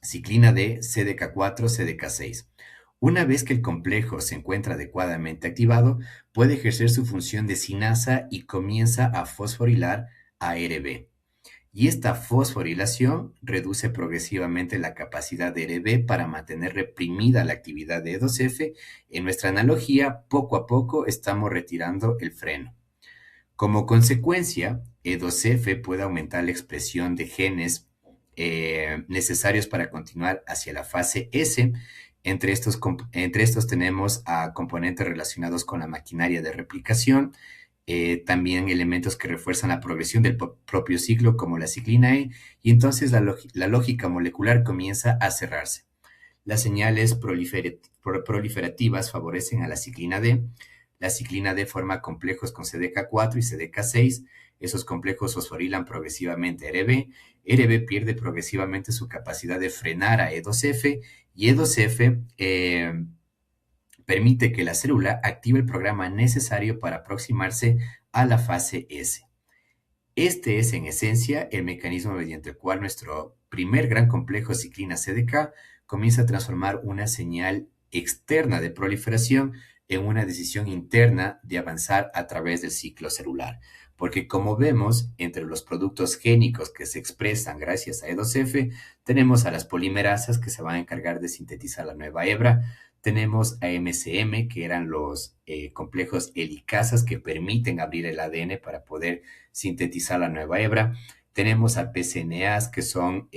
ciclina D, CDK4, CDK6? Una vez que el complejo se encuentra adecuadamente activado, puede ejercer su función de sinasa y comienza a fosforilar ARB. Y esta fosforilación reduce progresivamente la capacidad de RB para mantener reprimida la actividad de E2F. En nuestra analogía, poco a poco estamos retirando el freno. Como consecuencia, E2F puede aumentar la expresión de genes necesarios para continuar hacia la fase S. Entre estos tenemos a componentes relacionados con la maquinaria de replicación, también elementos que refuerzan la progresión del propio ciclo, como la ciclina E, y entonces la lógica molecular comienza a cerrarse. Las señales proliferativas favorecen a la ciclina D. La ciclina D forma complejos con CDK4 y CDK6. Esos complejos fosforilan progresivamente a RB. RB pierde progresivamente su capacidad de frenar a E2F y E2F permite que la célula active el programa necesario para aproximarse a la fase S. Este es, en esencia, el mecanismo mediante el cual nuestro primer gran complejo ciclina CDK comienza a transformar una señal externa de proliferación en una decisión interna de avanzar a través del ciclo celular. Porque como vemos, entre los productos génicos que se expresan gracias a E2F, tenemos a las polimerasas que se van a encargar de sintetizar la nueva hebra, tenemos a MCM, que eran los complejos helicasas que permiten abrir el ADN para poder sintetizar la nueva hebra. Tenemos a PCNAs, que son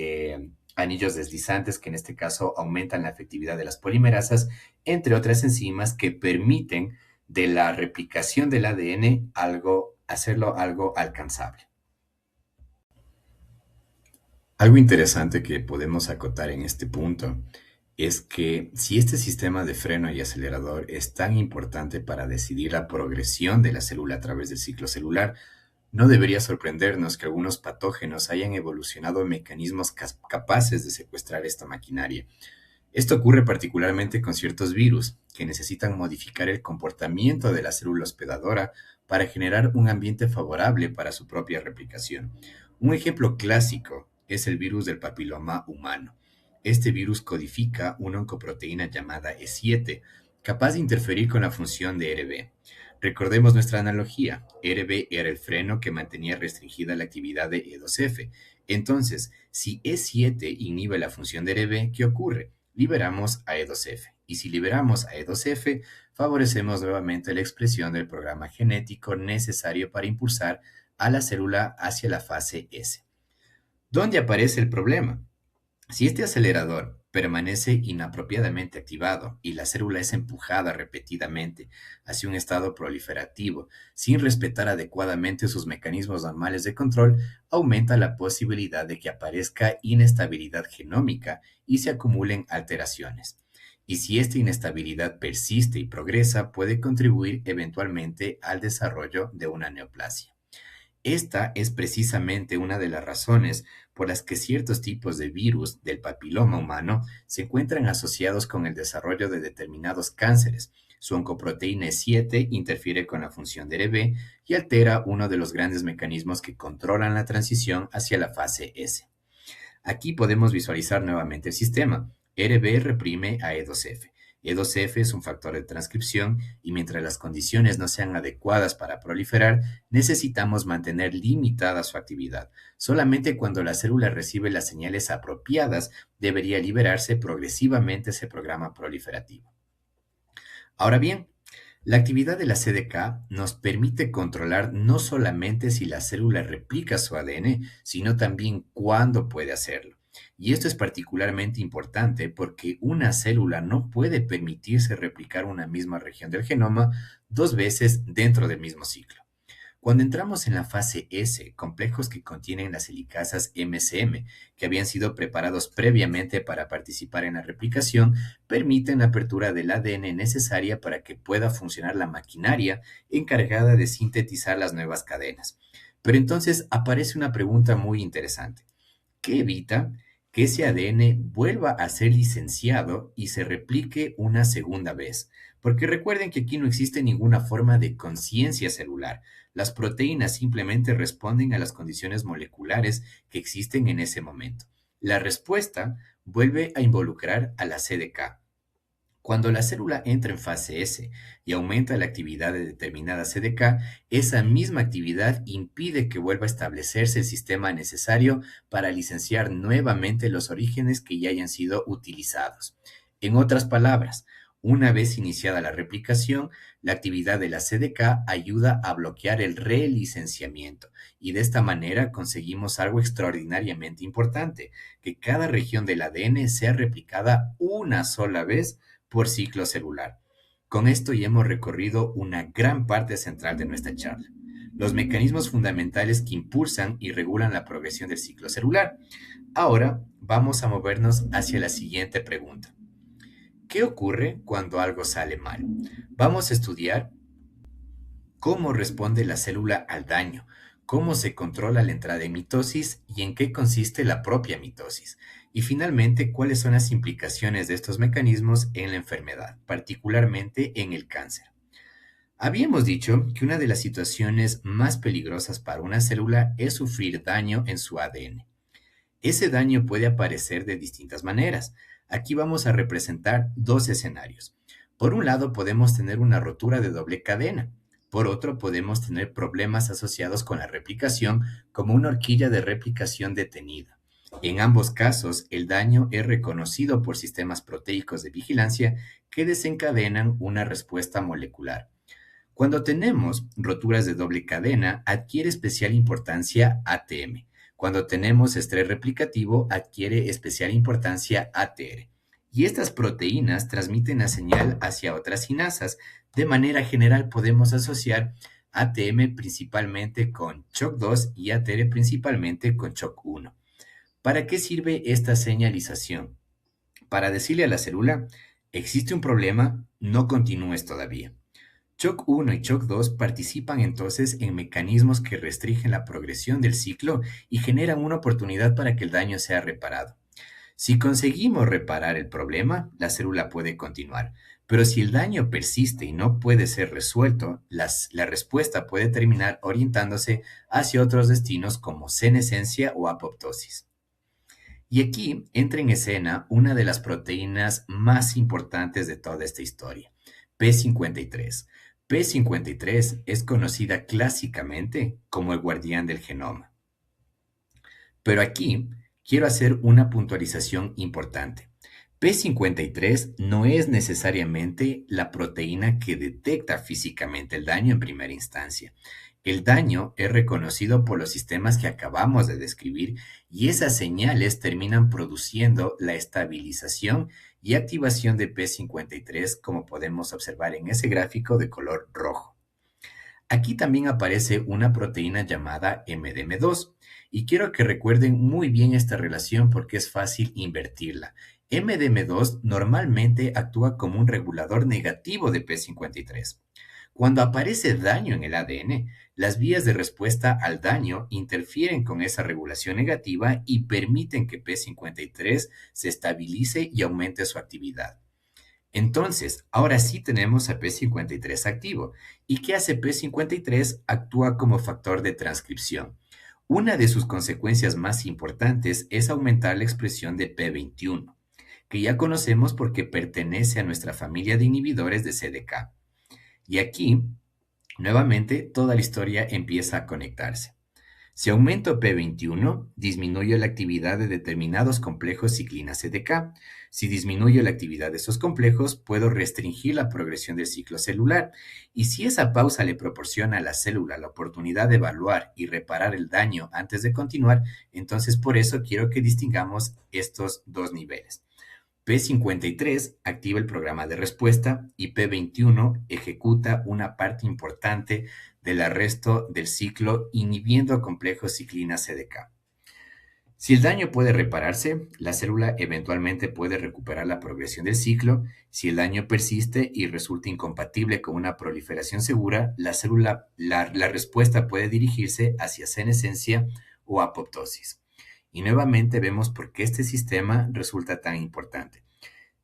anillos deslizantes, que en este caso aumentan la efectividad de las polimerasas, entre otras enzimas que permiten de la replicación del ADN hacerlo algo alcanzable. Algo interesante que podemos acotar en este punto es que si este sistema de freno y acelerador es tan importante para decidir la progresión de la célula a través del ciclo celular, no debería sorprendernos que algunos patógenos hayan evolucionado en mecanismos capaces de secuestrar esta maquinaria. Esto ocurre particularmente con ciertos virus, que necesitan modificar el comportamiento de la célula hospedadora para generar un ambiente favorable para su propia replicación. Un ejemplo clásico es el virus del papiloma humano. Este virus codifica una oncoproteína llamada E7, capaz de interferir con la función de RB. Recordemos nuestra analogía. RB era el freno que mantenía restringida la actividad de E2F. Entonces, si E7 inhibe la función de RB, ¿qué ocurre? Liberamos a E2F. Y si liberamos a E2F, favorecemos nuevamente la expresión del programa genético necesario para impulsar a la célula hacia la fase S. ¿Dónde aparece el problema? Si este acelerador permanece inapropiadamente activado y la célula es empujada repetidamente hacia un estado proliferativo sin respetar adecuadamente sus mecanismos normales de control, aumenta la posibilidad de que aparezca inestabilidad genómica y se acumulen alteraciones. Y si esta inestabilidad persiste y progresa, puede contribuir eventualmente al desarrollo de una neoplasia. Esta es precisamente una de las razones por las que ciertos tipos de virus del papiloma humano se encuentran asociados con el desarrollo de determinados cánceres. Su oncoproteína E7 interfiere con la función de ERB y altera uno de los grandes mecanismos que controlan la transición hacia la fase S. Aquí podemos visualizar nuevamente el sistema. ERB reprime a E2F. E2F es un factor de transcripción y mientras las condiciones no sean adecuadas para proliferar, necesitamos mantener limitada su actividad. Solamente cuando la célula recibe las señales apropiadas debería liberarse progresivamente ese programa proliferativo. Ahora bien, la actividad de la CDK nos permite controlar no solamente si la célula replica su ADN, sino también cuándo puede hacerlo. Y esto es particularmente importante porque una célula no puede permitirse replicar una misma región del genoma dos veces dentro del mismo ciclo. Cuando entramos en la fase S, complejos que contienen las helicasas MCM, que habían sido preparados previamente para participar en la replicación, permiten la apertura del ADN necesaria para que pueda funcionar la maquinaria encargada de sintetizar las nuevas cadenas. Pero entonces aparece una pregunta muy interesante. ¿Qué evita que ese ADN vuelva a ser licenciado y se replique una segunda vez? Porque recuerden que aquí no existe ninguna forma de conciencia celular. Las proteínas simplemente responden a las condiciones moleculares que existen en ese momento. La respuesta vuelve a involucrar a la CDK. Cuando la célula entra en fase S y aumenta la actividad de determinada CDK, esa misma actividad impide que vuelva a establecerse el sistema necesario para licenciar nuevamente los orígenes que ya hayan sido utilizados. En otras palabras, una vez iniciada la replicación, la actividad de la CDK ayuda a bloquear el relicenciamiento y de esta manera conseguimos algo extraordinariamente importante, que cada región del ADN sea replicada una sola vez por ciclo celular. Con esto ya hemos recorrido una gran parte central de nuestra charla, los mecanismos fundamentales que impulsan y regulan la progresión del ciclo celular. Ahora vamos a movernos hacia la siguiente pregunta. ¿Qué ocurre cuando algo sale mal? Vamos a estudiar cómo responde la célula al daño, cómo se controla la entrada en mitosis y en qué consiste la propia mitosis. Y finalmente, cuáles son las implicaciones de estos mecanismos en la enfermedad, particularmente en el cáncer. Habíamos dicho que una de las situaciones más peligrosas para una célula es sufrir daño en su ADN. Ese daño puede aparecer de distintas maneras. Aquí vamos a representar dos escenarios. Por un lado, podemos tener una rotura de doble cadena. Por otro, podemos tener problemas asociados con la replicación, como una horquilla de replicación detenida. En ambos casos, el daño es reconocido por sistemas proteicos de vigilancia que desencadenan una respuesta molecular. Cuando tenemos roturas de doble cadena, adquiere especial importancia ATM. Cuando tenemos estrés replicativo, adquiere especial importancia ATR. Y estas proteínas transmiten la señal hacia otras sinasas. De manera general, podemos asociar ATM principalmente con CHOC2 y ATR principalmente con CHOC1. ¿Para qué sirve esta señalización? Para decirle a la célula, existe un problema, no continúes todavía. CHOC1 y CHOC2 participan entonces en mecanismos que restringen la progresión del ciclo y generan una oportunidad para que el daño sea reparado. Si conseguimos reparar el problema, la célula puede continuar, pero si el daño persiste y no puede ser resuelto, la respuesta puede terminar orientándose hacia otros destinos como senescencia o apoptosis. Y aquí entra en escena una de las proteínas más importantes de toda esta historia, P53. P53 es conocida clásicamente como el guardián del genoma. Pero aquí quiero hacer una puntualización importante. P53 no es necesariamente la proteína que detecta físicamente el daño en primera instancia. El daño es reconocido por los sistemas que acabamos de describir y esas señales terminan produciendo la estabilización y activación de P53, como podemos observar en ese gráfico de color rojo. Aquí también aparece una proteína llamada MDM2 y quiero que recuerden muy bien esta relación porque es fácil invertirla. MDM2 normalmente actúa como un regulador negativo de P53. Cuando aparece daño en el ADN, las vías de respuesta al daño interfieren con esa regulación negativa y permiten que P53 se estabilice y aumente su actividad. Entonces, ahora sí tenemos a P53 activo. ¿Y qué hace P53? Actúa como factor de transcripción. Una de sus consecuencias más importantes es aumentar la expresión de P21, que ya conocemos porque pertenece a nuestra familia de inhibidores de CDK. Y aquí, nuevamente, toda la historia empieza a conectarse. Si aumento P21, disminuye la actividad de determinados complejos ciclina CDK. Si disminuye la actividad de esos complejos, puedo restringir la progresión del ciclo celular. Y si esa pausa le proporciona a la célula la oportunidad de evaluar y reparar el daño antes de continuar, entonces por eso quiero que distingamos estos dos niveles. P53 activa el programa de respuesta y P21 ejecuta una parte importante del arresto del ciclo inhibiendo complejos ciclina CDK. Si el daño puede repararse, la célula eventualmente puede recuperar la progresión del ciclo. Si el daño persiste y resulta incompatible con una proliferación segura, la respuesta puede dirigirse hacia senescencia o apoptosis. Y nuevamente vemos por qué este sistema resulta tan importante.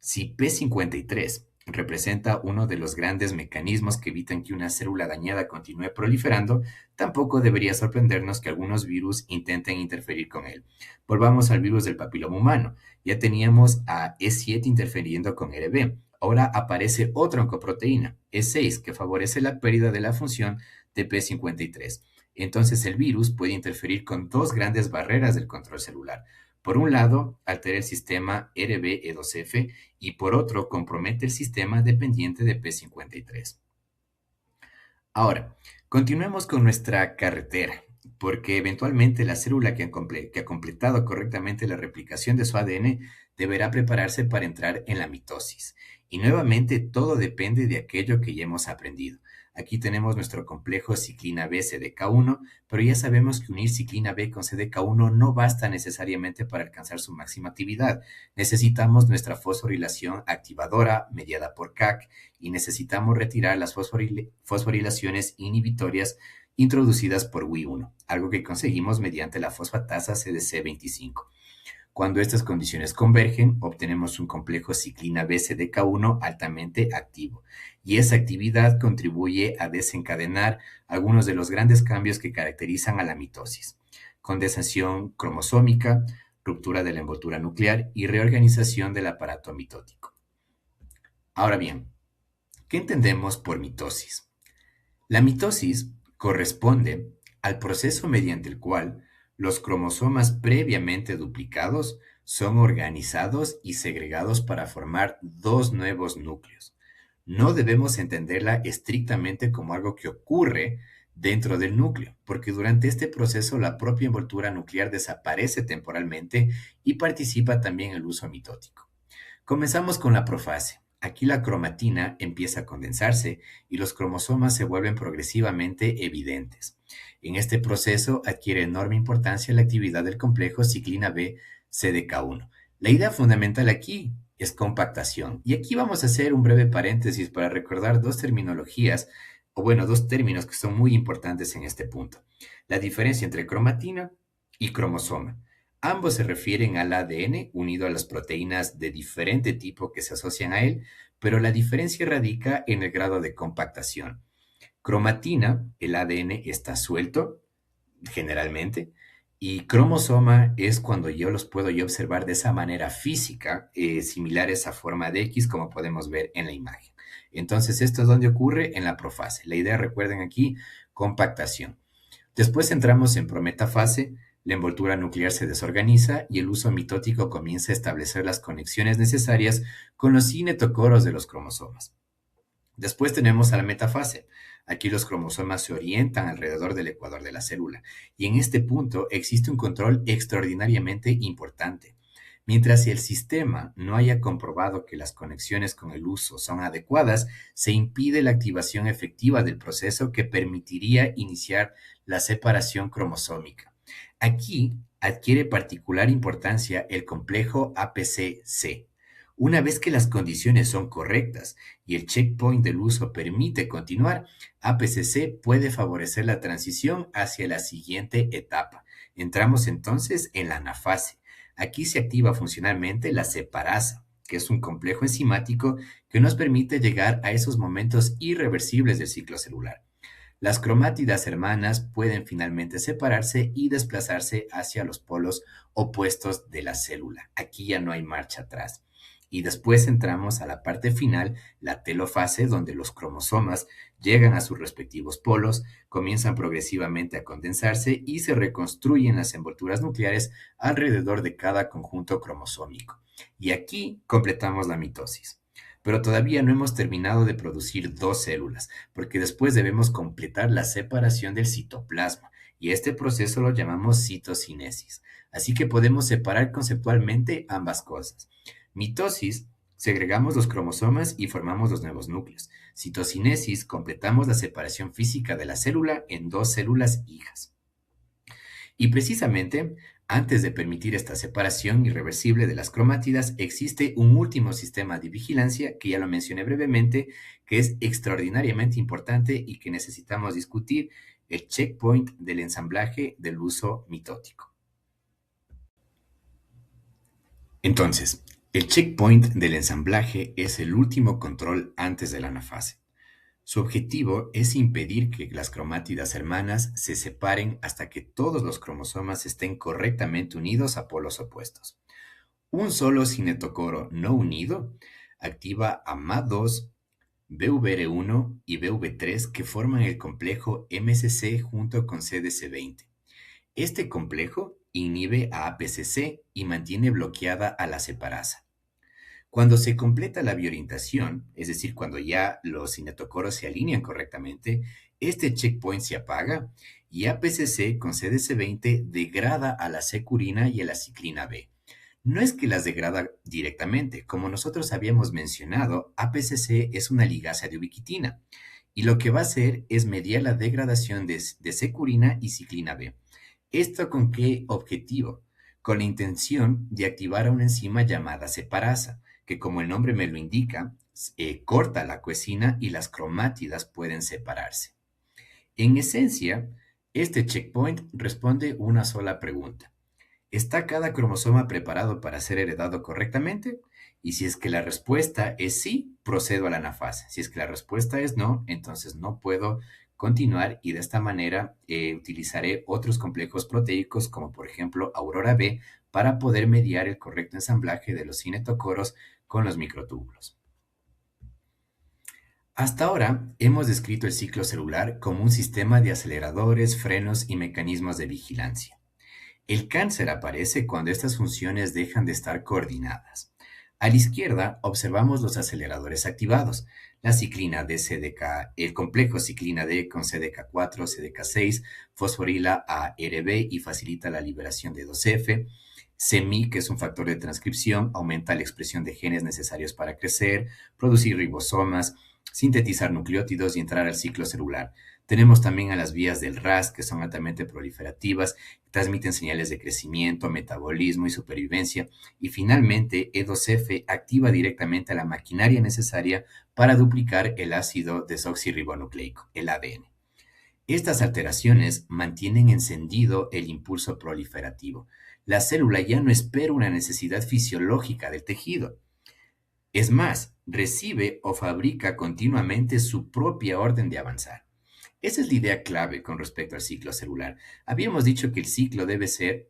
Si P53 representa uno de los grandes mecanismos que evitan que una célula dañada continúe proliferando, tampoco debería sorprendernos que algunos virus intenten interferir con él. Volvamos al virus del papiloma humano. Ya teníamos a E7 interfiriendo con RB. Ahora aparece otra oncoproteína, E6, que favorece la pérdida de la función de P53. Entonces el virus puede interferir con dos grandes barreras del control celular. Por un lado, altera el sistema RBE2F y por otro, compromete el sistema dependiente de P53. Ahora, continuemos con nuestra carretera, porque eventualmente la célula que ha completado correctamente la replicación de su ADN deberá prepararse para entrar en la mitosis. Y nuevamente todo depende de aquello que ya hemos aprendido. Aquí tenemos nuestro complejo ciclina B CDK1, pero ya sabemos que unir ciclina B con CDK1 no basta necesariamente para alcanzar su máxima actividad. Necesitamos nuestra fosforilación activadora mediada por CAC y necesitamos retirar las fosforilaciones inhibitorias introducidas por Wi1, algo que conseguimos mediante la fosfatasa CDC25. Cuando estas condiciones convergen, obtenemos un complejo ciclina B-CDK1 altamente activo, y esa actividad contribuye a desencadenar algunos de los grandes cambios que caracterizan a la mitosis: condensación cromosómica, ruptura de la envoltura nuclear y reorganización del aparato mitótico. Ahora bien, ¿qué entendemos por mitosis? La mitosis corresponde al proceso mediante el cual los cromosomas previamente duplicados son organizados y segregados para formar dos nuevos núcleos. No debemos entenderla estrictamente como algo que ocurre dentro del núcleo, porque durante este proceso la propia envoltura nuclear desaparece temporalmente y participa también el uso mitótico. Comenzamos con la profase. Aquí la cromatina empieza a condensarse y los cromosomas se vuelven progresivamente evidentes. En este proceso adquiere enorme importancia la actividad del complejo ciclina B CDK1. La idea fundamental aquí es compactación. Y aquí vamos a hacer un breve paréntesis para recordar dos terminologías, o bueno, dos términos que son muy importantes en este punto. La diferencia entre cromatina y cromosoma. Ambos se refieren al ADN unido a las proteínas de diferente tipo que se asocian a él, pero la diferencia radica en el grado de compactación. Cromatina, el ADN está suelto, generalmente, y cromosoma es cuando yo los puedo observar de esa manera física, similar a esa forma de X como podemos ver en la imagen. Entonces, esto es donde ocurre en la profase. La idea, recuerden aquí, compactación. Después entramos en prometafase. La envoltura nuclear se desorganiza y el uso mitótico comienza a establecer las conexiones necesarias con los cinetocoros de los cromosomas. Después tenemos a la metafase. Aquí los cromosomas se orientan alrededor del ecuador de la célula, y en este punto existe un control extraordinariamente importante. Mientras el sistema no haya comprobado que las conexiones con el uso son adecuadas, se impide la activación efectiva del proceso que permitiría iniciar la separación cromosómica. Aquí adquiere particular importancia el complejo APC-C. Una vez que las condiciones son correctas y el checkpoint del uso permite continuar, APC-C puede favorecer la transición hacia la siguiente etapa. Entramos entonces en la anafase. Aquí se activa funcionalmente la separasa, que es un complejo enzimático que nos permite llegar a esos momentos irreversibles del ciclo celular. Las cromátidas hermanas pueden finalmente separarse y desplazarse hacia los polos opuestos de la célula. Aquí ya no hay marcha atrás. Y después entramos a la parte final, la telofase, donde los cromosomas llegan a sus respectivos polos, comienzan progresivamente a condensarse y se reconstruyen las envolturas nucleares alrededor de cada conjunto cromosómico. Y aquí completamos la mitosis. Pero todavía no hemos terminado de producir dos células, porque después debemos completar la separación del citoplasma, y este proceso lo llamamos citocinesis. Así que podemos separar conceptualmente ambas cosas. Mitosis, segregamos los cromosomas y formamos los nuevos núcleos. Citocinesis, completamos la separación física de la célula en dos células hijas. Y precisamente, antes de permitir esta separación irreversible de las cromátidas, existe un último sistema de vigilancia que ya lo mencioné brevemente, que es extraordinariamente importante y que necesitamos discutir, el checkpoint del ensamblaje del uso mitótico. Entonces, el checkpoint del ensamblaje es el último control antes de la anafase. Su objetivo es impedir que las cromátidas hermanas se separen hasta que todos los cromosomas estén correctamente unidos a polos opuestos. Un solo cinetocoro no unido activa a MA2, BVR1 y BV3 que forman el complejo MCC junto con CDC20. Este complejo inhibe a APCC y mantiene bloqueada a la separasa. Cuando se completa la biorientación, es decir, cuando ya los cinetocoros se alinean correctamente, este checkpoint se apaga y APCC con CDC20 degrada a la securina y a la ciclina B. No es que las degrada directamente, como nosotros habíamos mencionado, APCC es una ligasa de ubiquitina y lo que va a hacer es mediar la degradación de securina y ciclina B. ¿Esto con qué objetivo? Con la intención de activar a una enzima llamada separasa, que como el nombre me lo indica, corta la coesina y las cromátidas pueden separarse. En esencia, este checkpoint responde una sola pregunta. ¿Está cada cromosoma preparado para ser heredado correctamente? Y si es que la respuesta es sí, procedo a la anafase. Si es que la respuesta es no, entonces no puedo continuar y de esta manera utilizaré otros complejos proteicos como por ejemplo Aurora B para poder mediar el correcto ensamblaje de los cinetocoros con los microtúbulos. Hasta ahora hemos descrito el ciclo celular como un sistema de aceleradores, frenos y mecanismos de vigilancia. El cáncer aparece cuando estas funciones dejan de estar coordinadas. A la izquierda observamos los aceleradores activados, la ciclina D-CDK, el complejo ciclina D con CDK4, CDK6, fosforila ARB y facilita la liberación de 2F, CEMI, que es un factor de transcripción, aumenta la expresión de genes necesarios para crecer, producir ribosomas, sintetizar nucleótidos y entrar al ciclo celular. Tenemos también a las vías del RAS, que son altamente proliferativas, transmiten señales de crecimiento, metabolismo y supervivencia. Y finalmente, E2F activa directamente a la maquinaria necesaria para duplicar el ácido desoxirribonucleico, el ADN. Estas alteraciones mantienen encendido el impulso proliferativo. La célula ya no espera una necesidad fisiológica del tejido. Es más, recibe o fabrica continuamente su propia orden de avanzar. Esa es la idea clave con respecto al ciclo celular. Habíamos dicho que el ciclo debe ser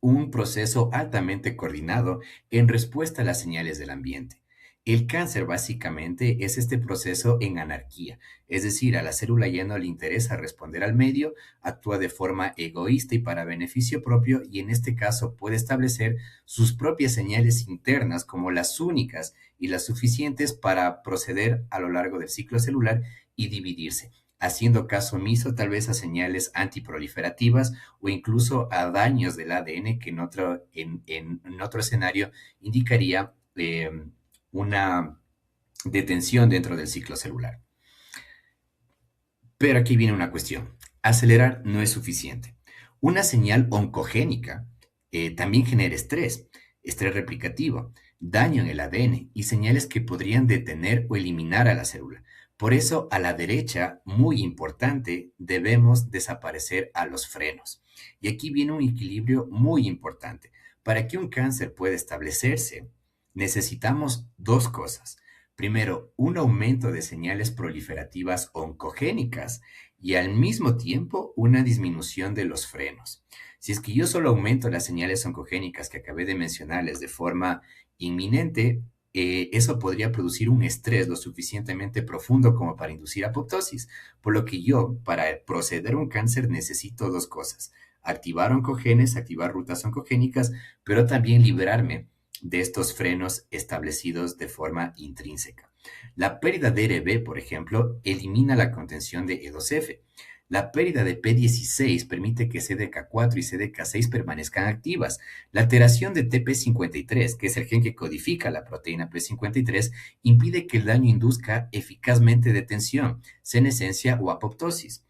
un proceso altamente coordinado en respuesta a las señales del ambiente. El cáncer básicamente es este proceso en anarquía, es decir, a la célula ya no le interesa responder al medio, actúa de forma egoísta y para beneficio propio y en este caso puede establecer sus propias señales internas como las únicas y las suficientes para proceder a lo largo del ciclo celular y dividirse. haciendo caso omiso tal vez a señales antiproliferativas o incluso a daños del ADN que en otro escenario indicaría una detención dentro del ciclo celular. Pero aquí viene una cuestión. Acelerar no es suficiente. Una señal oncogénica también genera estrés replicativo, daño en el ADN y señales que podrían detener o eliminar a la célula. Por eso, a la derecha, muy importante, debemos desaparecer a los frenos. Y aquí viene un equilibrio muy importante. Para que un cáncer pueda establecerse, necesitamos dos cosas. Primero, un aumento de señales proliferativas oncogénicas y al mismo tiempo una disminución de los frenos. Si es que yo solo aumento las señales oncogénicas que acabé de mencionarles de forma inminente, eso podría producir un estrés lo suficientemente profundo como para inducir apoptosis, por lo que yo, para proceder a un cáncer, necesito dos cosas: activar oncogenes, activar rutas oncogénicas, pero también liberarme de estos frenos establecidos de forma intrínseca. La pérdida de RB, por ejemplo, elimina la contención de E2F. La pérdida de P16 permite que CDK4 y CDK6 permanezcan activas. La alteración de TP53, que es el gen que codifica la proteína P53, impide que el daño induzca eficazmente detención, senescencia o apoptosis.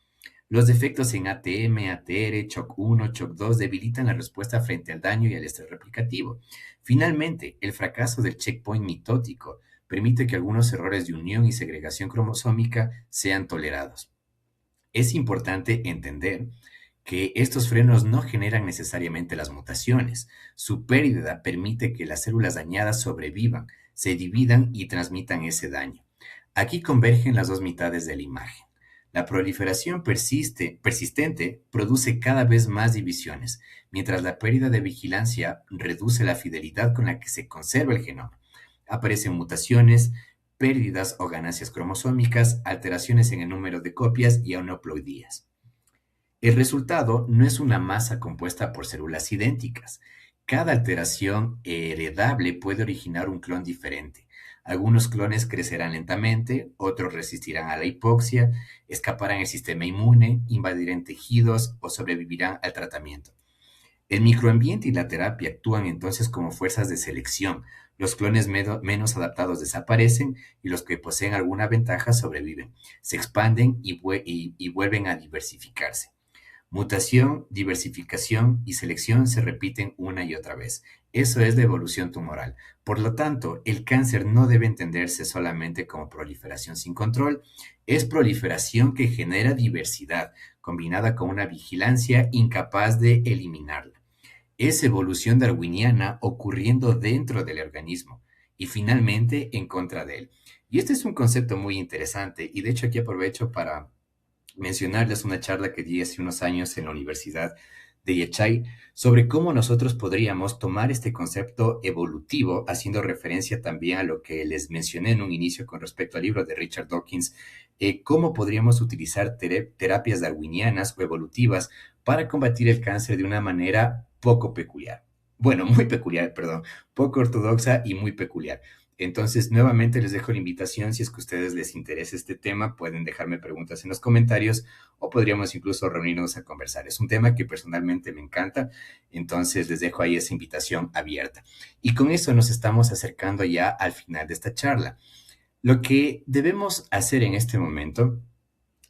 Los defectos en ATM, ATR, CHOC1, CHOC2 debilitan la respuesta frente al daño y al estrés replicativo. Finalmente, el fracaso del checkpoint mitótico permite que algunos errores de unión y segregación cromosómica sean tolerados. Es importante entender que estos frenos no generan necesariamente las mutaciones. Su pérdida permite que las células dañadas sobrevivan, se dividan y transmitan ese daño. Aquí convergen las dos mitades de la imagen. La proliferación persistente produce cada vez más divisiones, mientras la pérdida de vigilancia reduce la fidelidad con la que se conserva el genoma. Aparecen mutaciones, pérdidas o ganancias cromosómicas, alteraciones en el número de copias y aneuploidías. El resultado no es una masa compuesta por células idénticas. Cada alteración heredable puede originar un clon diferente. Algunos clones crecerán lentamente, otros resistirán a la hipoxia, escaparán el sistema inmune, invadirán tejidos o sobrevivirán al tratamiento. El microambiente y la terapia actúan entonces como fuerzas de selección. Los clones menos adaptados desaparecen y los que poseen alguna ventaja sobreviven, se expanden y vuelven a diversificarse. Mutación, diversificación y selección se repiten una y otra vez. Eso es la evolución tumoral. Por lo tanto, el cáncer no debe entenderse solamente como proliferación sin control, es proliferación que genera diversidad, combinada con una vigilancia incapaz de eliminarla. Es evolución darwiniana ocurriendo dentro del organismo y finalmente en contra de él. Y este es un concepto muy interesante y de hecho aquí aprovecho para mencionarles una charla que di hace unos años en la Universidad de Yechay sobre cómo nosotros podríamos tomar este concepto evolutivo, haciendo referencia también a lo que les mencioné en un inicio con respecto al libro de Richard Dawkins, cómo podríamos utilizar terapias darwinianas o evolutivas para combatir el cáncer de una manera poco peculiar. Bueno, muy peculiar, perdón, poco ortodoxa y muy peculiar. Entonces, nuevamente les dejo la invitación, si es que a ustedes les interesa este tema, pueden dejarme preguntas en los comentarios o podríamos incluso reunirnos a conversar. Es un tema que personalmente me encanta, entonces les dejo ahí esa invitación abierta. Y con eso nos estamos acercando ya al final de esta charla. Lo que debemos hacer en este momento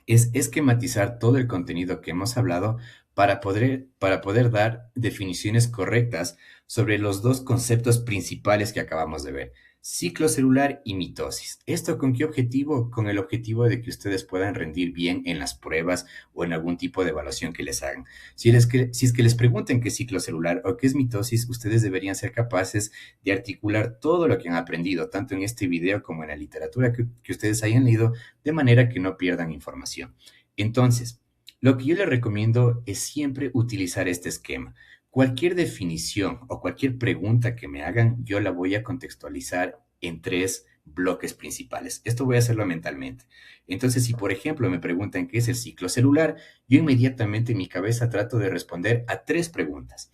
es esquematizar todo el contenido que hemos hablado para poder dar definiciones correctas sobre los dos conceptos principales que acabamos de ver: ciclo celular y mitosis. ¿Esto con qué objetivo? Con el objetivo de que ustedes puedan rendir bien en las pruebas o en algún tipo de evaluación que les hagan. Si es que les pregunten qué es ciclo celular o qué es mitosis, ustedes deberían ser capaces de articular todo lo que han aprendido, tanto en este video como en la literatura que ustedes hayan leído, de manera que no pierdan información. Entonces, lo que yo les recomiendo es siempre utilizar este esquema. Cualquier definición o cualquier pregunta que me hagan, yo la voy a contextualizar en tres bloques principales. Esto voy a hacerlo mentalmente. Entonces, si por ejemplo me preguntan qué es el ciclo celular, yo inmediatamente en mi cabeza trato de responder a tres preguntas.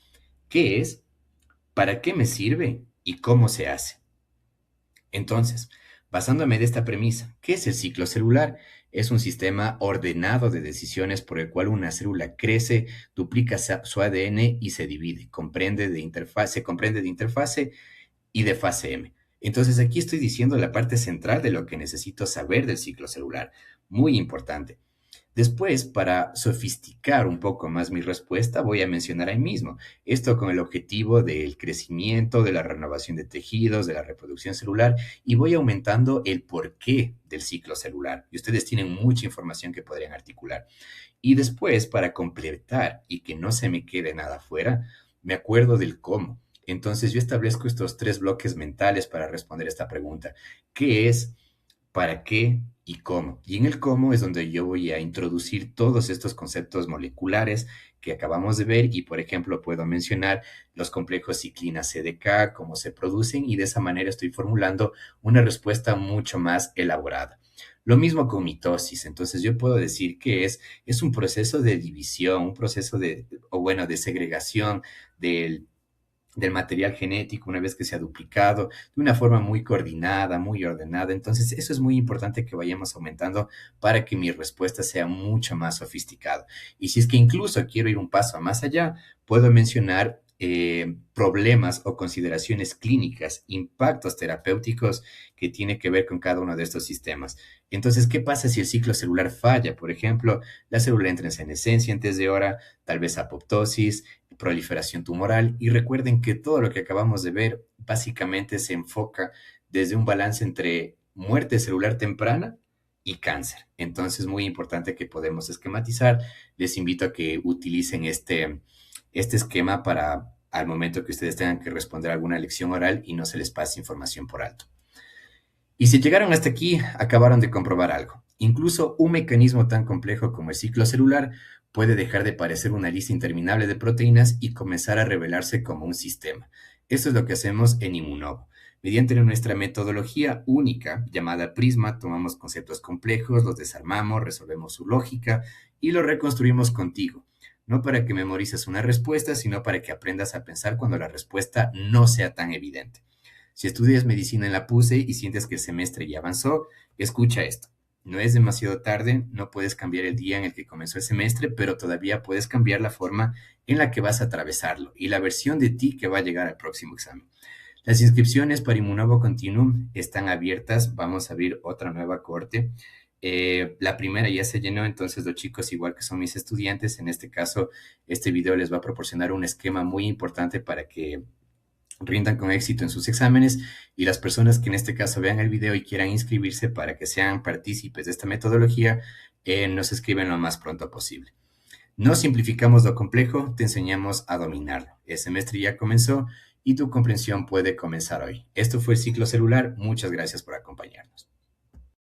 ¿Qué es? ¿Para qué me sirve? ¿Y cómo se hace? Entonces, basándome de esta premisa, ¿qué es el ciclo celular? Es un sistema ordenado de decisiones por el cual una célula crece, duplica su ADN y se divide. Se comprende de interfase y de fase M. Entonces aquí estoy diciendo la parte central de lo que necesito saber del ciclo celular. Muy importante. Después, para sofisticar un poco más mi respuesta, voy a mencionar ahí mismo esto con el objetivo del crecimiento, de la renovación de tejidos, de la reproducción celular, y voy aumentando el porqué del ciclo celular. Y ustedes tienen mucha información que podrían articular. Y después, para completar y que no se me quede nada fuera, me acuerdo del cómo. Entonces yo establezco estos tres bloques mentales para responder esta pregunta. ¿Qué es? ¿Para qué? ¿Y cómo? Y en el cómo es donde yo voy a introducir todos estos conceptos moleculares que acabamos de ver y, por ejemplo, puedo mencionar los complejos ciclina CDK, cómo se producen y de esa manera estoy formulando una respuesta mucho más elaborada. Lo mismo con mitosis, entonces yo puedo decir que es un proceso de división, un proceso de segregación del material genético una vez que se ha duplicado de una forma muy coordinada, muy ordenada. Entonces, eso es muy importante que vayamos aumentando para que mi respuesta sea mucho más sofisticada. Y si es que incluso quiero ir un paso más allá, puedo mencionar problemas o consideraciones clínicas, impactos terapéuticos que tiene que ver con cada uno de estos sistemas. Entonces, ¿qué pasa si el ciclo celular falla? Por ejemplo, la célula entra en senescencia antes de hora, tal vez apoptosis, proliferación tumoral. Y recuerden que todo lo que acabamos de ver básicamente se enfoca desde un balance entre muerte celular temprana y cáncer. Entonces, muy importante que podemos esquematizar. Les invito a que utilicen este esquema para al momento que ustedes tengan que responder alguna lección oral y no se les pase información por alto. Y si llegaron hasta aquí, acabaron de comprobar algo. Incluso un mecanismo tan complejo como el ciclo celular puede dejar de parecer una lista interminable de proteínas y comenzar a revelarse como un sistema. Esto es lo que hacemos en Immunovo. Mediante nuestra metodología única llamada Prisma, tomamos conceptos complejos, los desarmamos, resolvemos su lógica y los reconstruimos contigo. No para que memorices una respuesta, sino para que aprendas a pensar cuando la respuesta no sea tan evidente. Si estudias medicina en la PUSE y sientes que el semestre ya avanzó, escucha esto. No es demasiado tarde, no puedes cambiar el día en el que comenzó el semestre, pero todavía puedes cambiar la forma en la que vas a atravesarlo y la versión de ti que va a llegar al próximo examen. Las inscripciones para Immunovo Continuum están abiertas. Vamos a abrir otra nueva cohorte. La primera ya se llenó, entonces los chicos, igual que son mis estudiantes, en este caso, este video les va a proporcionar un esquema muy importante para que rindan con éxito en sus exámenes y las personas que en este caso vean el video y quieran inscribirse para que sean partícipes de esta metodología, nos escriben lo más pronto posible. No simplificamos lo complejo, te enseñamos a dominarlo. El semestre ya comenzó y tu comprensión puede comenzar hoy. Esto fue el ciclo celular. Muchas gracias por acompañarnos.